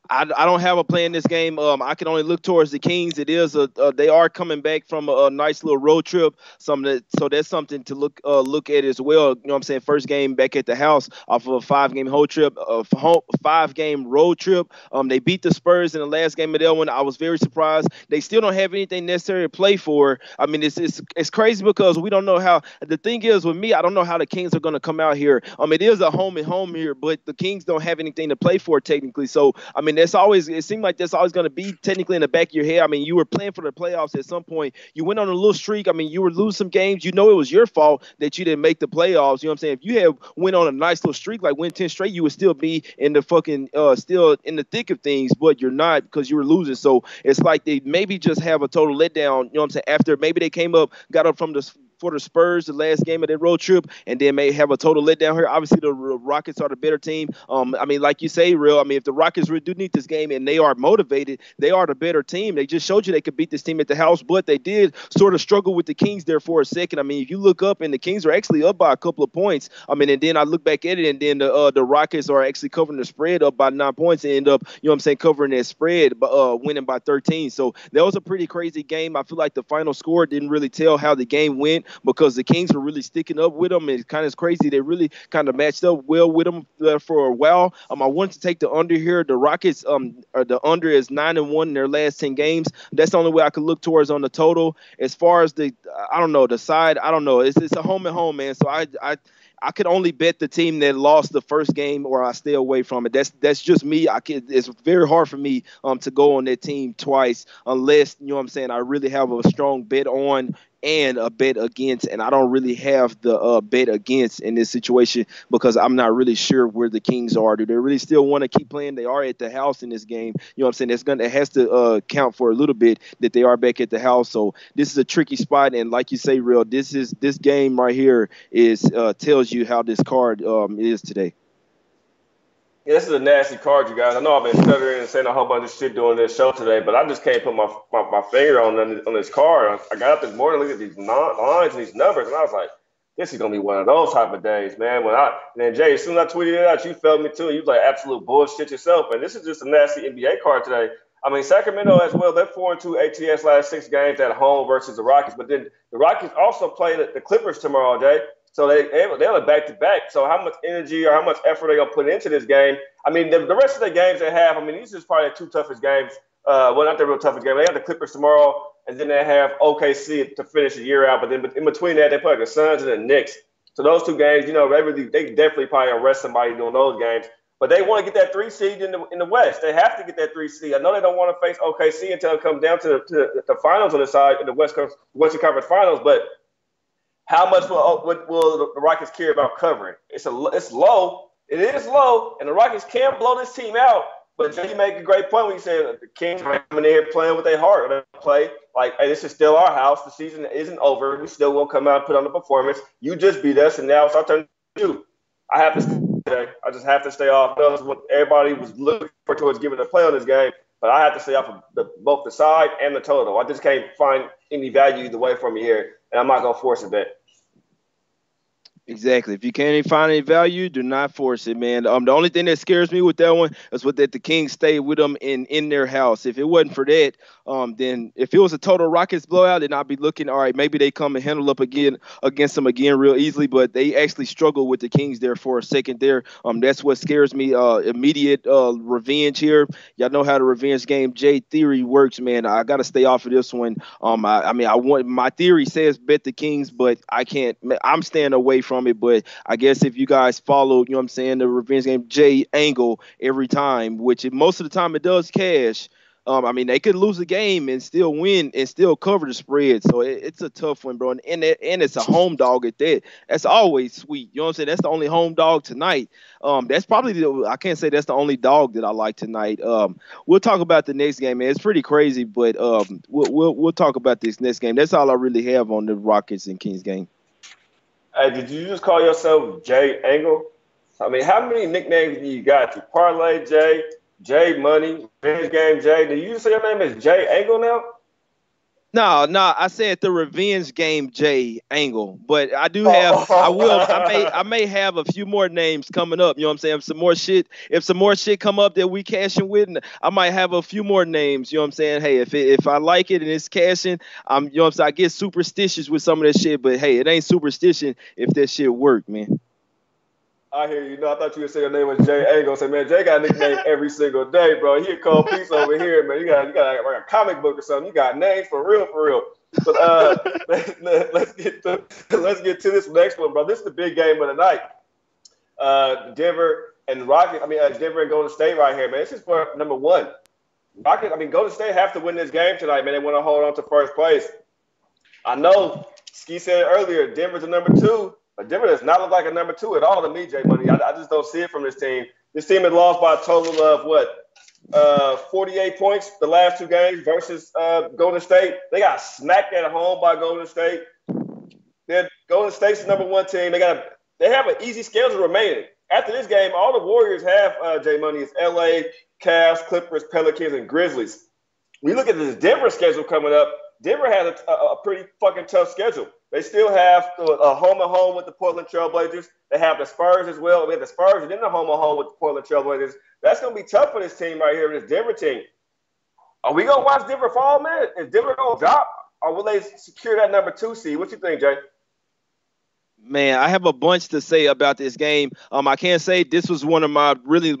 I don't have a play in this game. I can only look towards the Kings. It is they are coming back from a nice little road trip. So that's something to look at as well. You know what I'm saying? First game back at the house off of a 5-game road trip. 5-game road trip. They beat the Spurs in the last game of that one. I was very surprised. They still don't have anything necessary to play for. I mean, it's crazy because we don't know how. The thing is with me, I don't know how the Kings are going to come out here. It is a home and home here, but the Kings don't have anything to play for technically. So I mean, it seemed like that's always going to be technically in the back of your head. I mean, you were playing for the playoffs at some point. You went on a little streak. I mean, you were losing some games. You know it was your fault that you didn't make the playoffs. You know what I'm saying? If you had went on a nice little streak, like win 10 straight, you would still be in the fucking still in the thick of things, but you're not because you were losing. So it's like they maybe just have a total letdown, you know what I'm saying? After maybe they came up, got up from the for the Spurs the last game of their road trip, and then may have a total letdown here. Obviously, the Rockets are the better team. I mean, like you say, real. I mean, if the Rockets really do need this game and they are motivated, they are the better team. They just showed you they could beat this team at the house, but they did sort of struggle with the Kings there for a second. I mean, if you look up and the Kings are actually up by a couple of points. I mean, and then I look back at it, and then the Rockets are actually covering the spread up by 9 points and end up, you know what I'm saying, covering that spread, but winning by 13. So that was a pretty crazy game. I feel like the final score didn't really tell how the game went because the Kings were really sticking up with them. It's kind of crazy. They really kind of matched up well with them for a while. I wanted to take the under here. The Rockets, the under is 9-1 in their last 10 games. That's the only way I could look towards on the total. As far as I don't know, the side, I don't know. It's a home and home, man. So I could only bet the team that lost the first game, or I stay away from it. That's just me. It's very hard for me to go on that team twice unless, you know what I'm saying, I really have a strong bet on and a bet against, and I don't really have the bet against in this situation because I'm not really sure where the Kings are. Do they really still want to keep playing? They are at the house in this game. You know what I'm saying? It has to count for a little bit that they are back at the house. So this is a tricky spot, and like you say, Real, this game right here is tells you how this card is today. Yeah, this is a nasty card, you guys. I know I've been stuttering and saying a whole bunch of shit during this show today, but I just can't put my finger on this card. I got up this morning, looked at these lines and these numbers, and I was like, this is gonna be one of those type of days, man. And then Jay, as soon as I tweeted it out, you felt me too. You was like absolute bullshit yourself, and this is just a nasty NBA card today. I mean, Sacramento as well. They're 4-2 ATS last 6 games at home versus the Rockets, but then the Rockets also play the Clippers tomorrow, Jay. So they're back to back. So how much energy or how much effort are they gonna put into this game? I mean, the rest of the games they have. I mean, these are probably the 2 toughest games. Well, not the real toughest game. They have the Clippers tomorrow, and then they have OKC to finish the year out. But then in between that, they play the Suns and the Knicks. So those 2 games, you know, they definitely probably arrest somebody doing those games. But they want to get that 3 seed in the West. They have to get that 3 seed. I know they don't want to face OKC until it comes down to the finals on the side in the Western Conference Finals, but how much will the Rockets care about covering? It's low. It is low, and the Rockets can blow this team out. But Jay, you make a great point when you say the Kings are coming in here playing with their heart. They play like, hey, this is still our house. The season isn't over. We still won't come out and put on the performance. You just beat us, and now it's our turn to do. I have to stay. I just have to stay off. That's what everybody was looking for towards giving a play on this game. But I have to stay off of both the side and the total. I just can't find any value either way for me here, and I'm not going to force a bet. Exactly. If you can't find any value, do not force it, man. The only thing that scares me with that one is that the Kings stay with them in their house. If it wasn't for that, then if it was a total Rockets blowout, then I'd be looking, all right, maybe they come and handle up again against them again real easily. But they actually struggle with the Kings there for a second there. That's what scares me. Immediate revenge here. Y'all know how the revenge game J theory works, man. I got to stay off of this one. I mean, my theory says bet the Kings, but I can't. I'm staying away from it, but I guess if you guys follow, you know what I'm saying, the revenge game J angle every time, which most of the time it does cash. I mean, they could lose a game and still win and still cover the spread. So it's a tough one, bro. And it's a home dog at that. That's always sweet. You know what I'm saying? That's the only home dog tonight. That's probably I can't say that's the only dog that I like tonight. We'll talk about the next game, man. It's pretty crazy, but we'll talk about this next game. That's all I really have on the Rockets and Kings game. Hey, did you just call yourself Jay Angle? I mean, how many nicknames do you got? You Parlay Jay, Jay Money, Revenge Game Jay. Do you say your name is Jay Angle now? No, I said the revenge game J angle, but I do have, I may have a few more names coming up. You know what I'm saying? If some more shit come up that we cashing with, I might have a few more names. You know what I'm saying? Hey, if I like it and it's cashing, you know what I'm saying? I get superstitious with some of that shit, but hey, it ain't superstition if that shit work, man. I hear you. No, I thought you would say your name was Jay Angle. Say, man, Jay got a nickname every single day, bro. He a cold piece over here, man. You got like a comic book or something. You got names for real, for real. But let's get to this next one, bro. This is the big game of the night. Denver and Rockets. I mean, Denver and Golden State right here, man. This is for number 1. Rockets. I mean, Golden State have to win this game tonight, man. They want to hold on to first place. I know Ski said earlier, Denver's a number 2. But Denver does not look like a number 2 at all to me, Jay Money. I just don't see it from this team. This team has lost by a total of, 48 points the last 2 games versus Golden State. They got smacked at home by Golden State. Then Golden State's the number 1 team. They have an easy schedule remaining. After this game, all the Warriors have J Money is LA, Cavs, Clippers, Pelicans, and Grizzlies. When you look at this Denver schedule coming up, Denver has a pretty fucking tough schedule. They still have a home and home with the Portland Trailblazers. They have the Spurs as well. We have the Spurs and then the home and home with the Portland Trailblazers. That's going to be tough for this team right here, this Denver team. Are we going to watch Denver fall, man? Is Denver going to drop? Or will they secure that number 2 seed? What you think, Jay? Man, I have a bunch to say about this game. I can't say this was one of my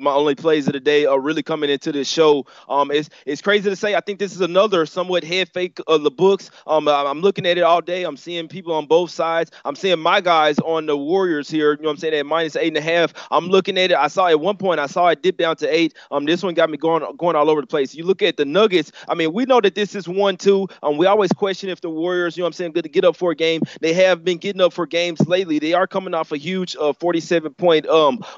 only plays of the day, or really coming into this show. It's crazy to say. I think this is another somewhat head fake of the books. I'm looking at it all day. I'm seeing people on both sides. I'm seeing my guys on the Warriors here. You know what I'm saying, at -8.5. I'm looking at it. I saw at one point it dip down to 8. This one got me going all over the place. You look at the Nuggets. I mean, we know that this is 1-2. We always question if the Warriors, you know what I'm saying, good to get up for a game. They have been getting up for games lately. They are coming off a huge 47-point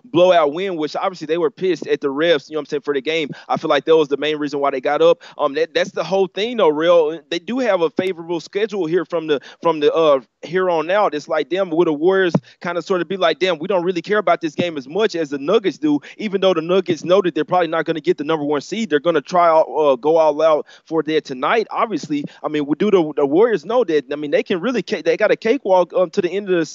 blowout win, which obviously they were pissed at the refs, you know what I'm saying, for the game. I feel like that was the main reason why they got up. That's the whole thing though, real. They do have a favorable schedule here from the here on out. It's like, damn, would the Warriors kind of sort of be like, damn, we don't really care about this game as much as the Nuggets do, even though the Nuggets know that they're probably not going to get the number 1 seed. They're going to try go all out for that tonight. Obviously, I mean, do the Warriors know that? I mean, they can really they got a cakewalk to the end of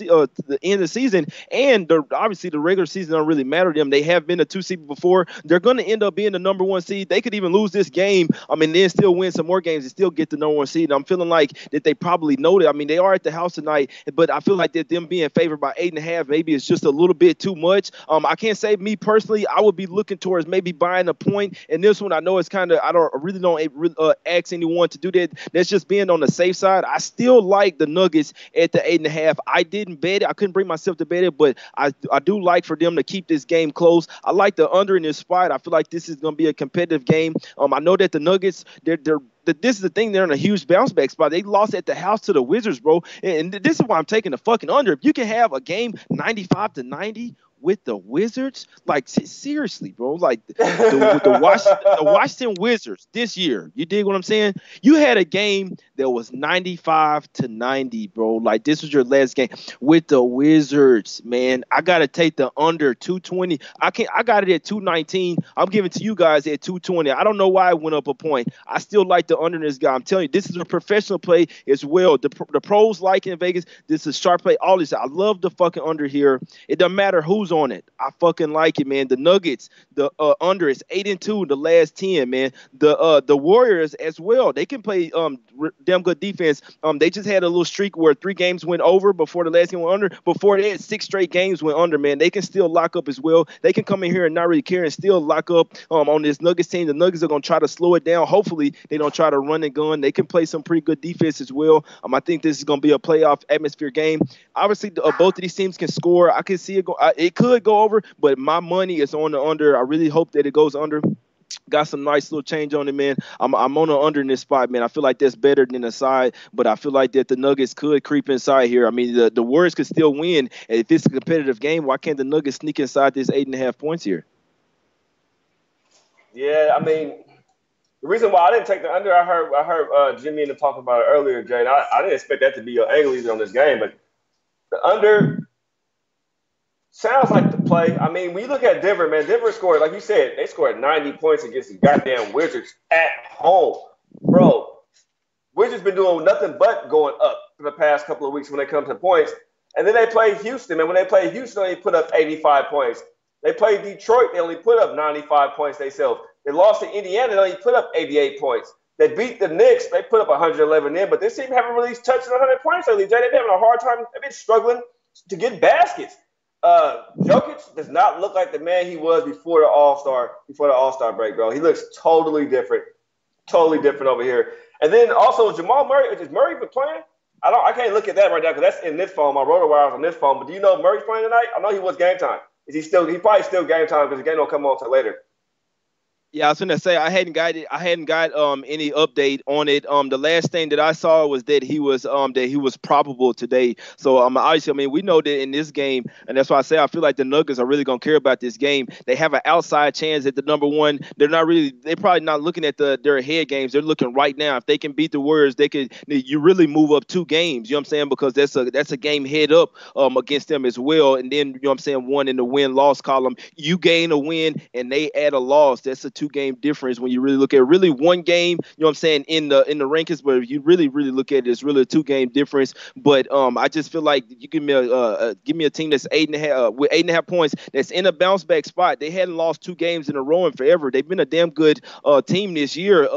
the season, and obviously the regular season don't really matter to them. They have been a 2 seed before. They're going to end up being the number 1 seed. They could even lose this game, then still win some more games and still get the number 1 seed. And I'm feeling like that they probably know that. I mean, they are at the house tonight, but I feel like that them being favored by 8.5 maybe it's just a little bit too much. I can't say me personally. I would be looking towards maybe buying a point in this one. I know it's kind of I really don't ask anyone to do that. That's just being on the safe side. I still like the Nuggets at the 8.5. I didn't bet it. I couldn't bring myself to bet it, but I do like for them to keep this game close. I like the under in this spot. I feel like this is going to be a competitive game. I know that the Nuggets, this is the thing. They're in a huge bounce back spot. They lost at the house to the Wizards, bro. And this is why I'm taking the fucking under. If you can have a game 95-90 with the Wizards, like seriously, bro, like the Washington Wizards this year, you dig what I'm saying? You had a game that was 95-90, bro. Like this was your last game with the Wizards, man. I gotta take the under 220. I got it at 219. I'm giving to you guys at 220. I don't know why it went up a point. I still like the under in this guy. I'm telling you, this is a professional play as well. The pros like in Vegas. This is sharp play. All this. I love the fucking under here. It doesn't matter who's on it. I fucking like it, man. The Nuggets, the under is 8-2 the last 10, man. The Warriors as well. They can play damn good defense. They just had a little streak where 3 games went over before the last game went under. Before that, 6 straight games went under, man. They can still lock up as well. They can come in here and not really care and still lock up on this Nuggets team. The Nuggets are gonna try to slow it down. Hopefully, they don't try to run and gun. They can play some pretty good defense as well. I think this is gonna be a playoff atmosphere game. Obviously, both of these teams can score. I can see it go. It could go over, but my money is on the under. I really hope that it goes under. Got some nice little change on it, man. I'm on the under in this spot, man. I feel like that's better than the side, but I feel like that the Nuggets could creep inside here. I mean, the Warriors could still win. And if it's a competitive game, why can't the Nuggets sneak inside this 8.5 points here? Yeah, I mean, the reason why I didn't take the under, I heard Jimmy and them talking about it earlier, Jay. I didn't expect that to be your angle either on this game, but the under sounds like the play. I mean, when you look at Denver, man, Denver scored, like you said, they scored 90 points against the goddamn Wizards at home. Bro, Wizards been doing nothing but going up for the past couple of weeks when it comes to points. And then they played Houston, and when they played Houston, they put up 85 points. They played Detroit, they only put up 95 points themselves. They lost to Indiana, they only put up 88 points. They beat the Knicks, they put up 111 in, but this team haven't really touched 100 points lately, Jay. They've been having a hard time. They've been struggling to get baskets. Jokic does not look like the man he was before the All-Star break, bro. He looks totally different over here. And then also Jamal Murray, is Murray been playing? I can't look at that right now because that's in this phone. My rotor wire's on this phone. But do you know if Murray's playing tonight? I know he was game time. He probably still game time because the game don't come on until later. Yeah, I was gonna say I hadn't got any update on it. The last thing that I saw was that he was probable today. So obviously, I mean, we know that in this game, and that's why I say I feel like the Nuggets are really gonna care about this game. They have an outside chance at the number one. They're probably not looking at their head games. They're looking right now. If they can beat the Warriors, you really move up 2 games. You know what I'm saying? Because that's a game head up against them as well. And then you know what I'm saying, one in the win loss column, you gain a win and they add a loss. That's a 2 game difference when you really look at really 1 game. You know what I'm saying, in the rankings, but if you really look at it, it's really a 2 game difference. But I just feel like you give me a team that's 8.5 with 8.5 points that's in a bounce back spot. They hadn't lost 2 games in a row in forever. They've been a damn good team this year.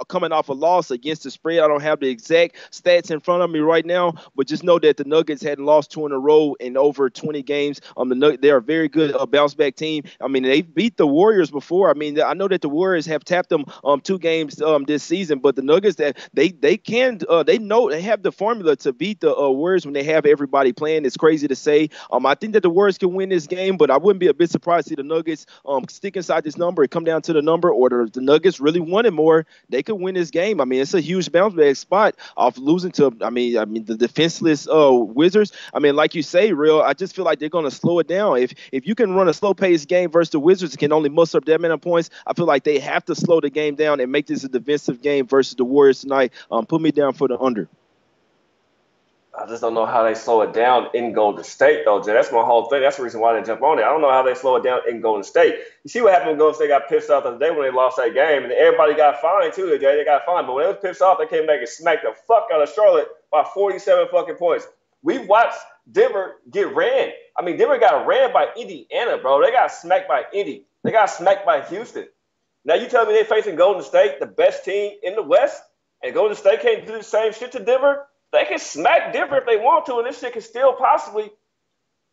Coming off a loss against the spread. I don't have the exact stats in front of me right now, but just know that the Nuggets hadn't lost 2 in a row in over 20 games. They're a very good bounce back team. I mean, they beat the Warriors before. I mean, I know that the Warriors have tapped them 2 games this season, but the Nuggets that they can they know they have the formula to beat the Warriors when they have everybody playing. It's crazy to say. I think that the Warriors can win this game, but I wouldn't be a bit surprised to see the Nuggets stick inside this number and come down to the number, or the Nuggets really wanted more. They could win this game. I mean, it's a huge bounce back spot off losing to. I mean the defenseless Wizards. I mean, like you say, real. I just feel like they're going to slow it down. If you can run a slow paced game versus the Wizards, can only muster up that many points. I feel like they have to slow the game down and make this a defensive game versus the Warriors tonight. Put me down for the under. I just don't know how they slow it down in Golden State, though, Jay. That's my whole thing. That's the reason why they jump on it. I don't know how they slow it down in Golden State. You see what happened when Golden State got pissed off the other day when they lost that game, and everybody got fined too, Jay. They got fined, but when they was pissed off, they came back and smacked the fuck out of Charlotte by 47 fucking points. We've watched Denver get ran. I mean, Denver got ran by Indiana, bro. They got smacked by Indy. They got smacked by Houston. Now you tell me they're facing Golden State, the best team in the West, and Golden State can't do the same shit to Denver? They can smack Denver if they want to, and this shit can still possibly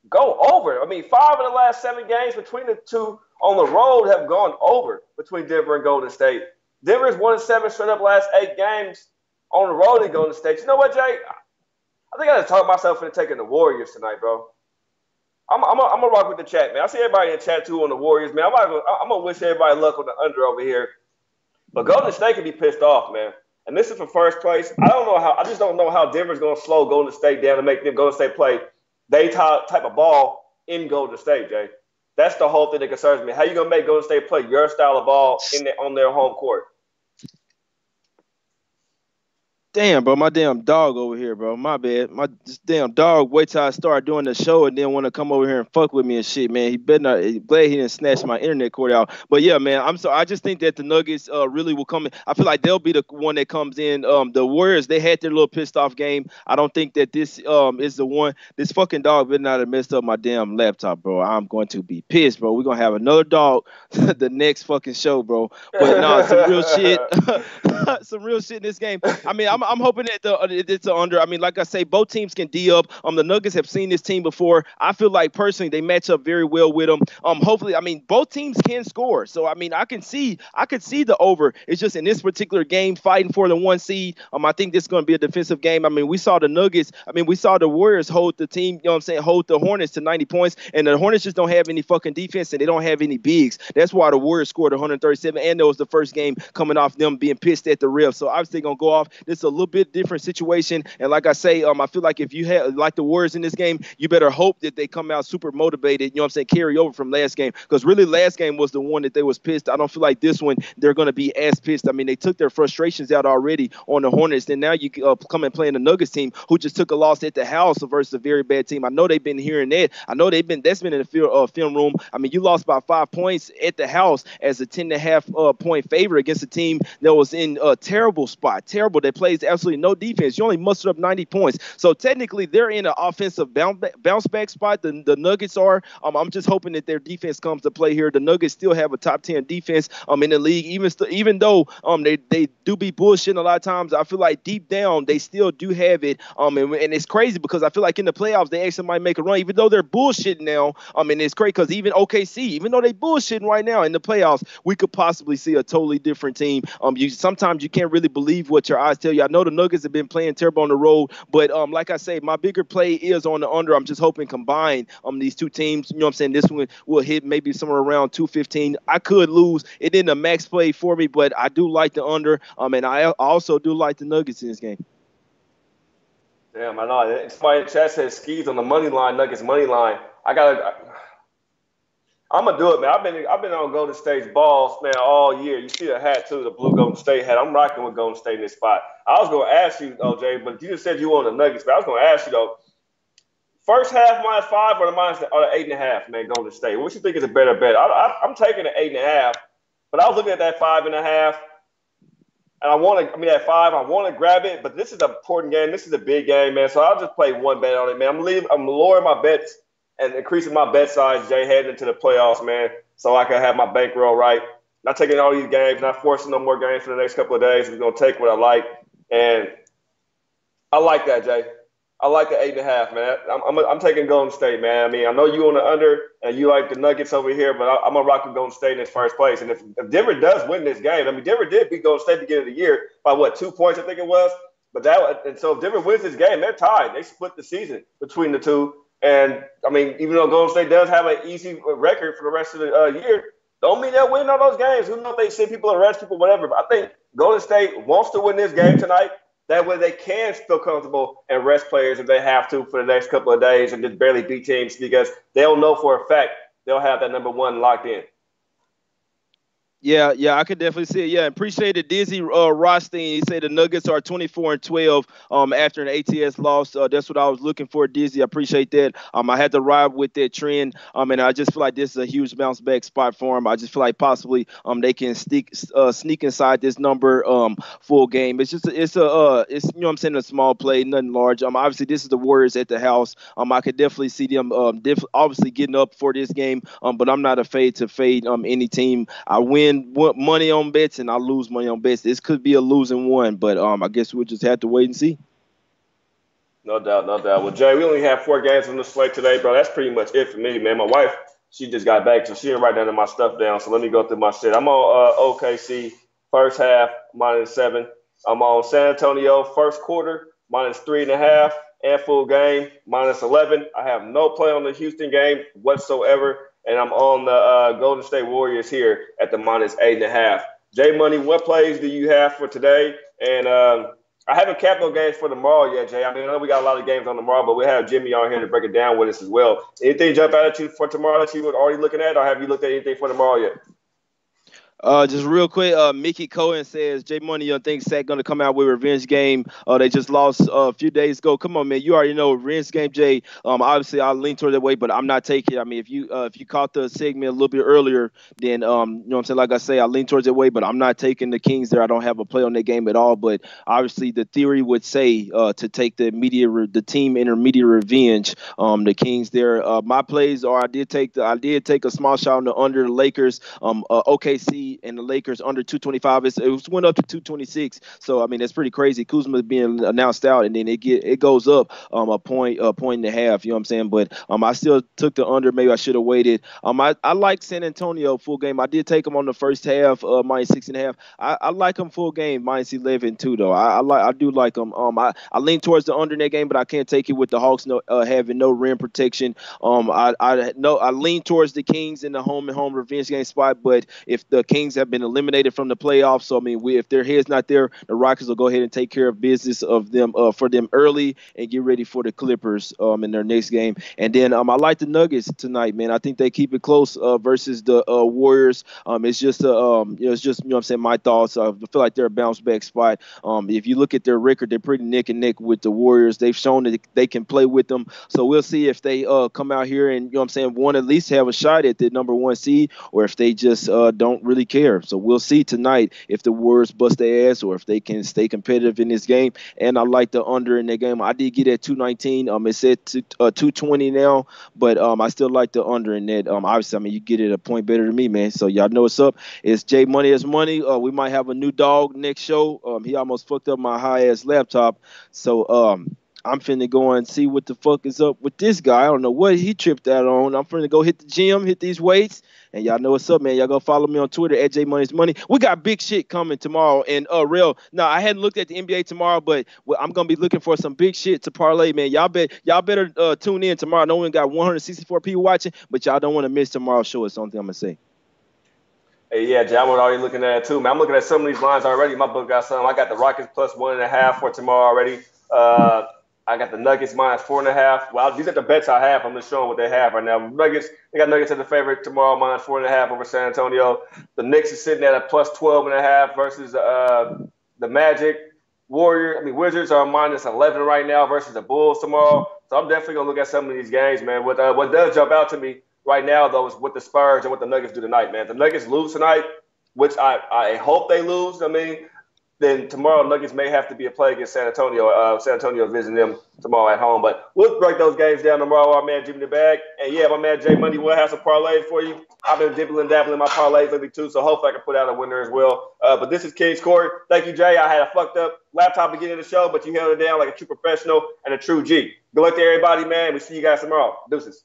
go over. I mean, 5 of the last 7 games between the two on the road have gone over between Denver and Golden State. Denver's 1-7 straight up last 8 games on the road in Golden State. You know what, Jay? I think I got to talk myself into taking the Warriors tonight, bro. I'm gonna rock with the chat, man. I see everybody in the chat too on the Warriors, man. I'm gonna wish everybody luck on the under over here. But Golden State can be pissed off, man. And this is for first place. I just don't know how Denver's going to slow Golden State down and make them Golden State play they type of ball in Golden State, Jay. That's the whole thing that concerns me. How you going to make Golden State play your style of ball on their home court? Damn, bro, my damn dog over here, bro. My bad. My this damn dog. Wait till I start doing the show and then want to come over here and fuck with me and shit, man. He better not. Glad he didn't snatch my internet cord out. But yeah, man, I'm sorry. I just think that the Nuggets really will come in. I feel like they'll be the one that comes in. The Warriors, they had their little pissed off game. I don't think that this is the one. This fucking dog better not have messed up my damn laptop, bro. I'm going to be pissed, bro. We're gonna have another dog the next fucking show, bro. But no, some real shit. Some real shit in this game. I mean, I'm hoping that it's an under. I mean, like I say, both teams can D up. The Nuggets have seen this team before. I feel like personally they match up very well with them. Hopefully, I mean, both teams can score. So I mean, I could see the over. It's just in this particular game, fighting for the 1 seed. I think this is going to be a defensive game. I mean, we saw the Nuggets. I mean, we saw the Warriors hold the team. You know what I'm saying? Hold the Hornets to 90 points, and the Hornets just don't have any fucking defense, and they don't have any bigs. That's why the Warriors scored 137, and that was the first game coming off them being pissed at the ref. So obviously going to go off. This is a little bit different situation. And like I say, I feel like if you have like the Warriors in this game, you better hope that they come out super motivated, you know what I'm saying, carry over from last game. Because really last game was the one that they was pissed. I don't feel like this one they're going to be as pissed. I mean, they took their frustrations out already on the Hornets. Then now you come and play in the Nuggets team who just took a loss at the house versus a very bad team. I know they've been hearing that. I know that's been in the film room. I mean, you lost by 5 points at the house as a 10.5 point favorite against a team that was in a terrible spot. Terrible. That plays absolutely no defense. You only mustered up 90 points. So technically, they're in an offensive bounce back spot. The Nuggets are. I'm just hoping that their defense comes to play here. The Nuggets still have a top 10 defense in the league. Even though they do be bullshitting a lot of times, I feel like deep down they still do have it. And it's crazy because I feel like in the playoffs they actually might make a run, even though they're bullshitting now. And it's crazy because even OKC, even though they bullshitting right now in the playoffs, we could possibly see a totally different team. Sometimes you can't really believe what your eyes tell you. I know the Nuggets have been playing terrible on the road, but like I say, my bigger play is on the under. I'm just hoping combined these two teams, you know what I'm saying, this one will hit maybe somewhere around 215. I could lose. It isn't a max play for me, but I do like the under. And I also do like the Nuggets in this game. Damn, I know. Somebody in chat says skis on the money line, Nuggets money line. I'm gonna do it, man. I've been on Golden State's balls, man, all year. You see the hat too, the blue Golden State hat. I'm rocking with Golden State in this spot. I was gonna ask you, OJ, but you just said you want the Nuggets, but I was gonna ask you though. First half -5 or the 8.5, man. Golden State. What you think is a better bet? I'm taking the 8.5, but I was looking at that 5.5. And at 5, I want to grab it, but this is an important game. This is a big game, man. So I'll just play one bet on it, man. I'm lowering my bets and increasing my bet size, Jay, heading into the playoffs, man, so I can have my bankroll right. Not taking all these games, not forcing no more games for the next couple of days. We're going to take what I like. And I like that, Jay. I like the 8.5, man. I'm taking Golden State, man. I mean, I know you on the under and you like the Nuggets over here, but I'm gonna rock with Golden State in its first place. And if Denver does win this game, I mean, Denver did beat Golden State at the beginning of the year by 2 points, I think it was. So if Denver wins this game, they're tied. They split the season between the two. And I mean, even though Golden State does have an easy record for the rest of the year, don't mean they'll win all those games. Who knows if they send people, arrest people, whatever. But I think Golden State wants to win this game tonight. That way they can feel comfortable and rest players if they have to for the next couple of days and just barely beat teams because they'll know for a fact they'll have that number one locked in. Yeah, I could definitely see it. Yeah, appreciate it. Dizzy Rothstein, he said the Nuggets are 24-12 after an ATS loss. That's what I was looking for, Dizzy. I appreciate that. I had to ride with that trend, and I just feel like this is a huge bounce back spot for them. I just feel like possibly they can sneak inside this number full game. It's you know what I'm saying, a small play, nothing large. Obviously this is the Warriors at the house. I could definitely see them obviously getting up for this game. But I'm not afraid to fade any team. I win money on bets and I lose money on bets. This could be a losing one, but I guess we'll just have to wait and see. No doubt, no doubt. Well, Jay, we only have 4 games on the slate today, bro. That's pretty much it for me, man. My wife, she just got back, so she didn't write none of my stuff down. So let me go through my shit. I'm on OKC first half -7. I'm on San Antonio first quarter -3.5 and full game -11. I have no play on the Houston game whatsoever. And I'm on the Golden State Warriors here at the -8.5. Jay Money, what plays do you have for today? And I haven't capped no games for tomorrow yet, Jay. I mean, I know we got a lot of games on tomorrow, but we have Jimmy on here to break it down with us as well. Anything jump out at you for tomorrow that you were already looking at, or have you looked at anything for tomorrow yet? Just real quick, Mickey Cohen says Jay Money, you think Sack gonna come out with a revenge game? They just lost a few days ago. Come on, man, you already know revenge game, Jay. Obviously I lean toward that way, but I'm not taking it. I mean, if you caught the segment a little bit earlier, then you know what I'm saying. Like I say, I lean towards that way, but I'm not taking the Kings there. I don't have a play on that game at all. But obviously, the theory would say to take the team intermediate revenge. The Kings there. My plays are I did take a small shot on the under the Lakers. OKC and the Lakers under 225. It went up to 226. So I mean that's pretty crazy. Kuzma being announced out, and then it goes up a point and a half. You know what I'm saying? But I still took the under. Maybe I should have waited. I like San Antonio full game. I did take them on the first half -6.5. I like them full game -11 too though. I do like them. I lean towards the under in that game, but I can't take it with the Hawks having no rim protection. I lean towards the Kings in the home and home revenge game spot, but if the Kings have been eliminated from the playoffs, so I mean, if their head's not there, the Rockets will go ahead and take care of business of them for them early and get ready for the Clippers in their next game. And then I like the Nuggets tonight, man. I think they keep it close versus the Warriors. It's just you know what I'm saying, my thoughts. I feel like they're a bounce back spot. If you look at their record, they're pretty neck and neck with the Warriors. They've shown that they can play with them. So we'll see if they come out here and, you know what I'm saying, want to at least have a shot at the number 1 seed, or if they just don't really care. So we'll see tonight if the Warriors bust their ass or if they can stay competitive in this game. And I like the under in that game. I did get at 219. It's at 220 now, but I still like the under in that. Obviously, I mean, you get it a point better than me, man. So y'all know what's up. It's Jay Money as Money. We might have a new dog next show. He almost fucked up my high-ass laptop. So I'm finna go and see what the fuck is up with this guy. I don't know what he tripped out on. I'm finna go hit the gym, hit these weights, And y'all know what's up, man. Y'all go follow me on Twitter at JMoney'sMoney. We got big shit coming tomorrow. And real, no, I hadn't looked at the NBA tomorrow, but I'm gonna be looking for some big shit to parlay, man. Y'all better tune in tomorrow. No one got 164 people watching, but y'all don't want to miss tomorrow's show. It's the only thing I'm gonna say. Hey, yeah, Jay, I'm already looking at it too, man. I'm looking at some of these lines already. My book got some. I got the Rockets plus 1.5 for tomorrow already. I got the Nuggets minus 4.5. Well, these are the bets I have. I'm just showing what they have right now. Nuggets, they got Nuggets as the favorite tomorrow minus 4.5 over San Antonio. The Knicks is sitting at a plus 12.5 versus the Magic. Wizards are minus 11 right now versus the Bulls tomorrow. So I'm definitely gonna look at some of these games, man. What does jump out to me right now, though, is what the Spurs and what the Nuggets do tonight, man. If the Nuggets lose tonight, which I hope they lose, then tomorrow Nuggets may have to be a play against San Antonio. San Antonio visiting them tomorrow at home. But we'll break those games down tomorrow, our man Jimmy the Bag. And yeah, my man Jay Money will have some parlays for you. I've been dibbling dabbling my parlays lately too, so hopefully I can put out a winner as well. But this is King's Court. Thank you, Jay. I had a fucked up laptop beginning of the show, but you held it down like a true professional and a true G. Good luck to everybody, man. We see you guys tomorrow. Deuces.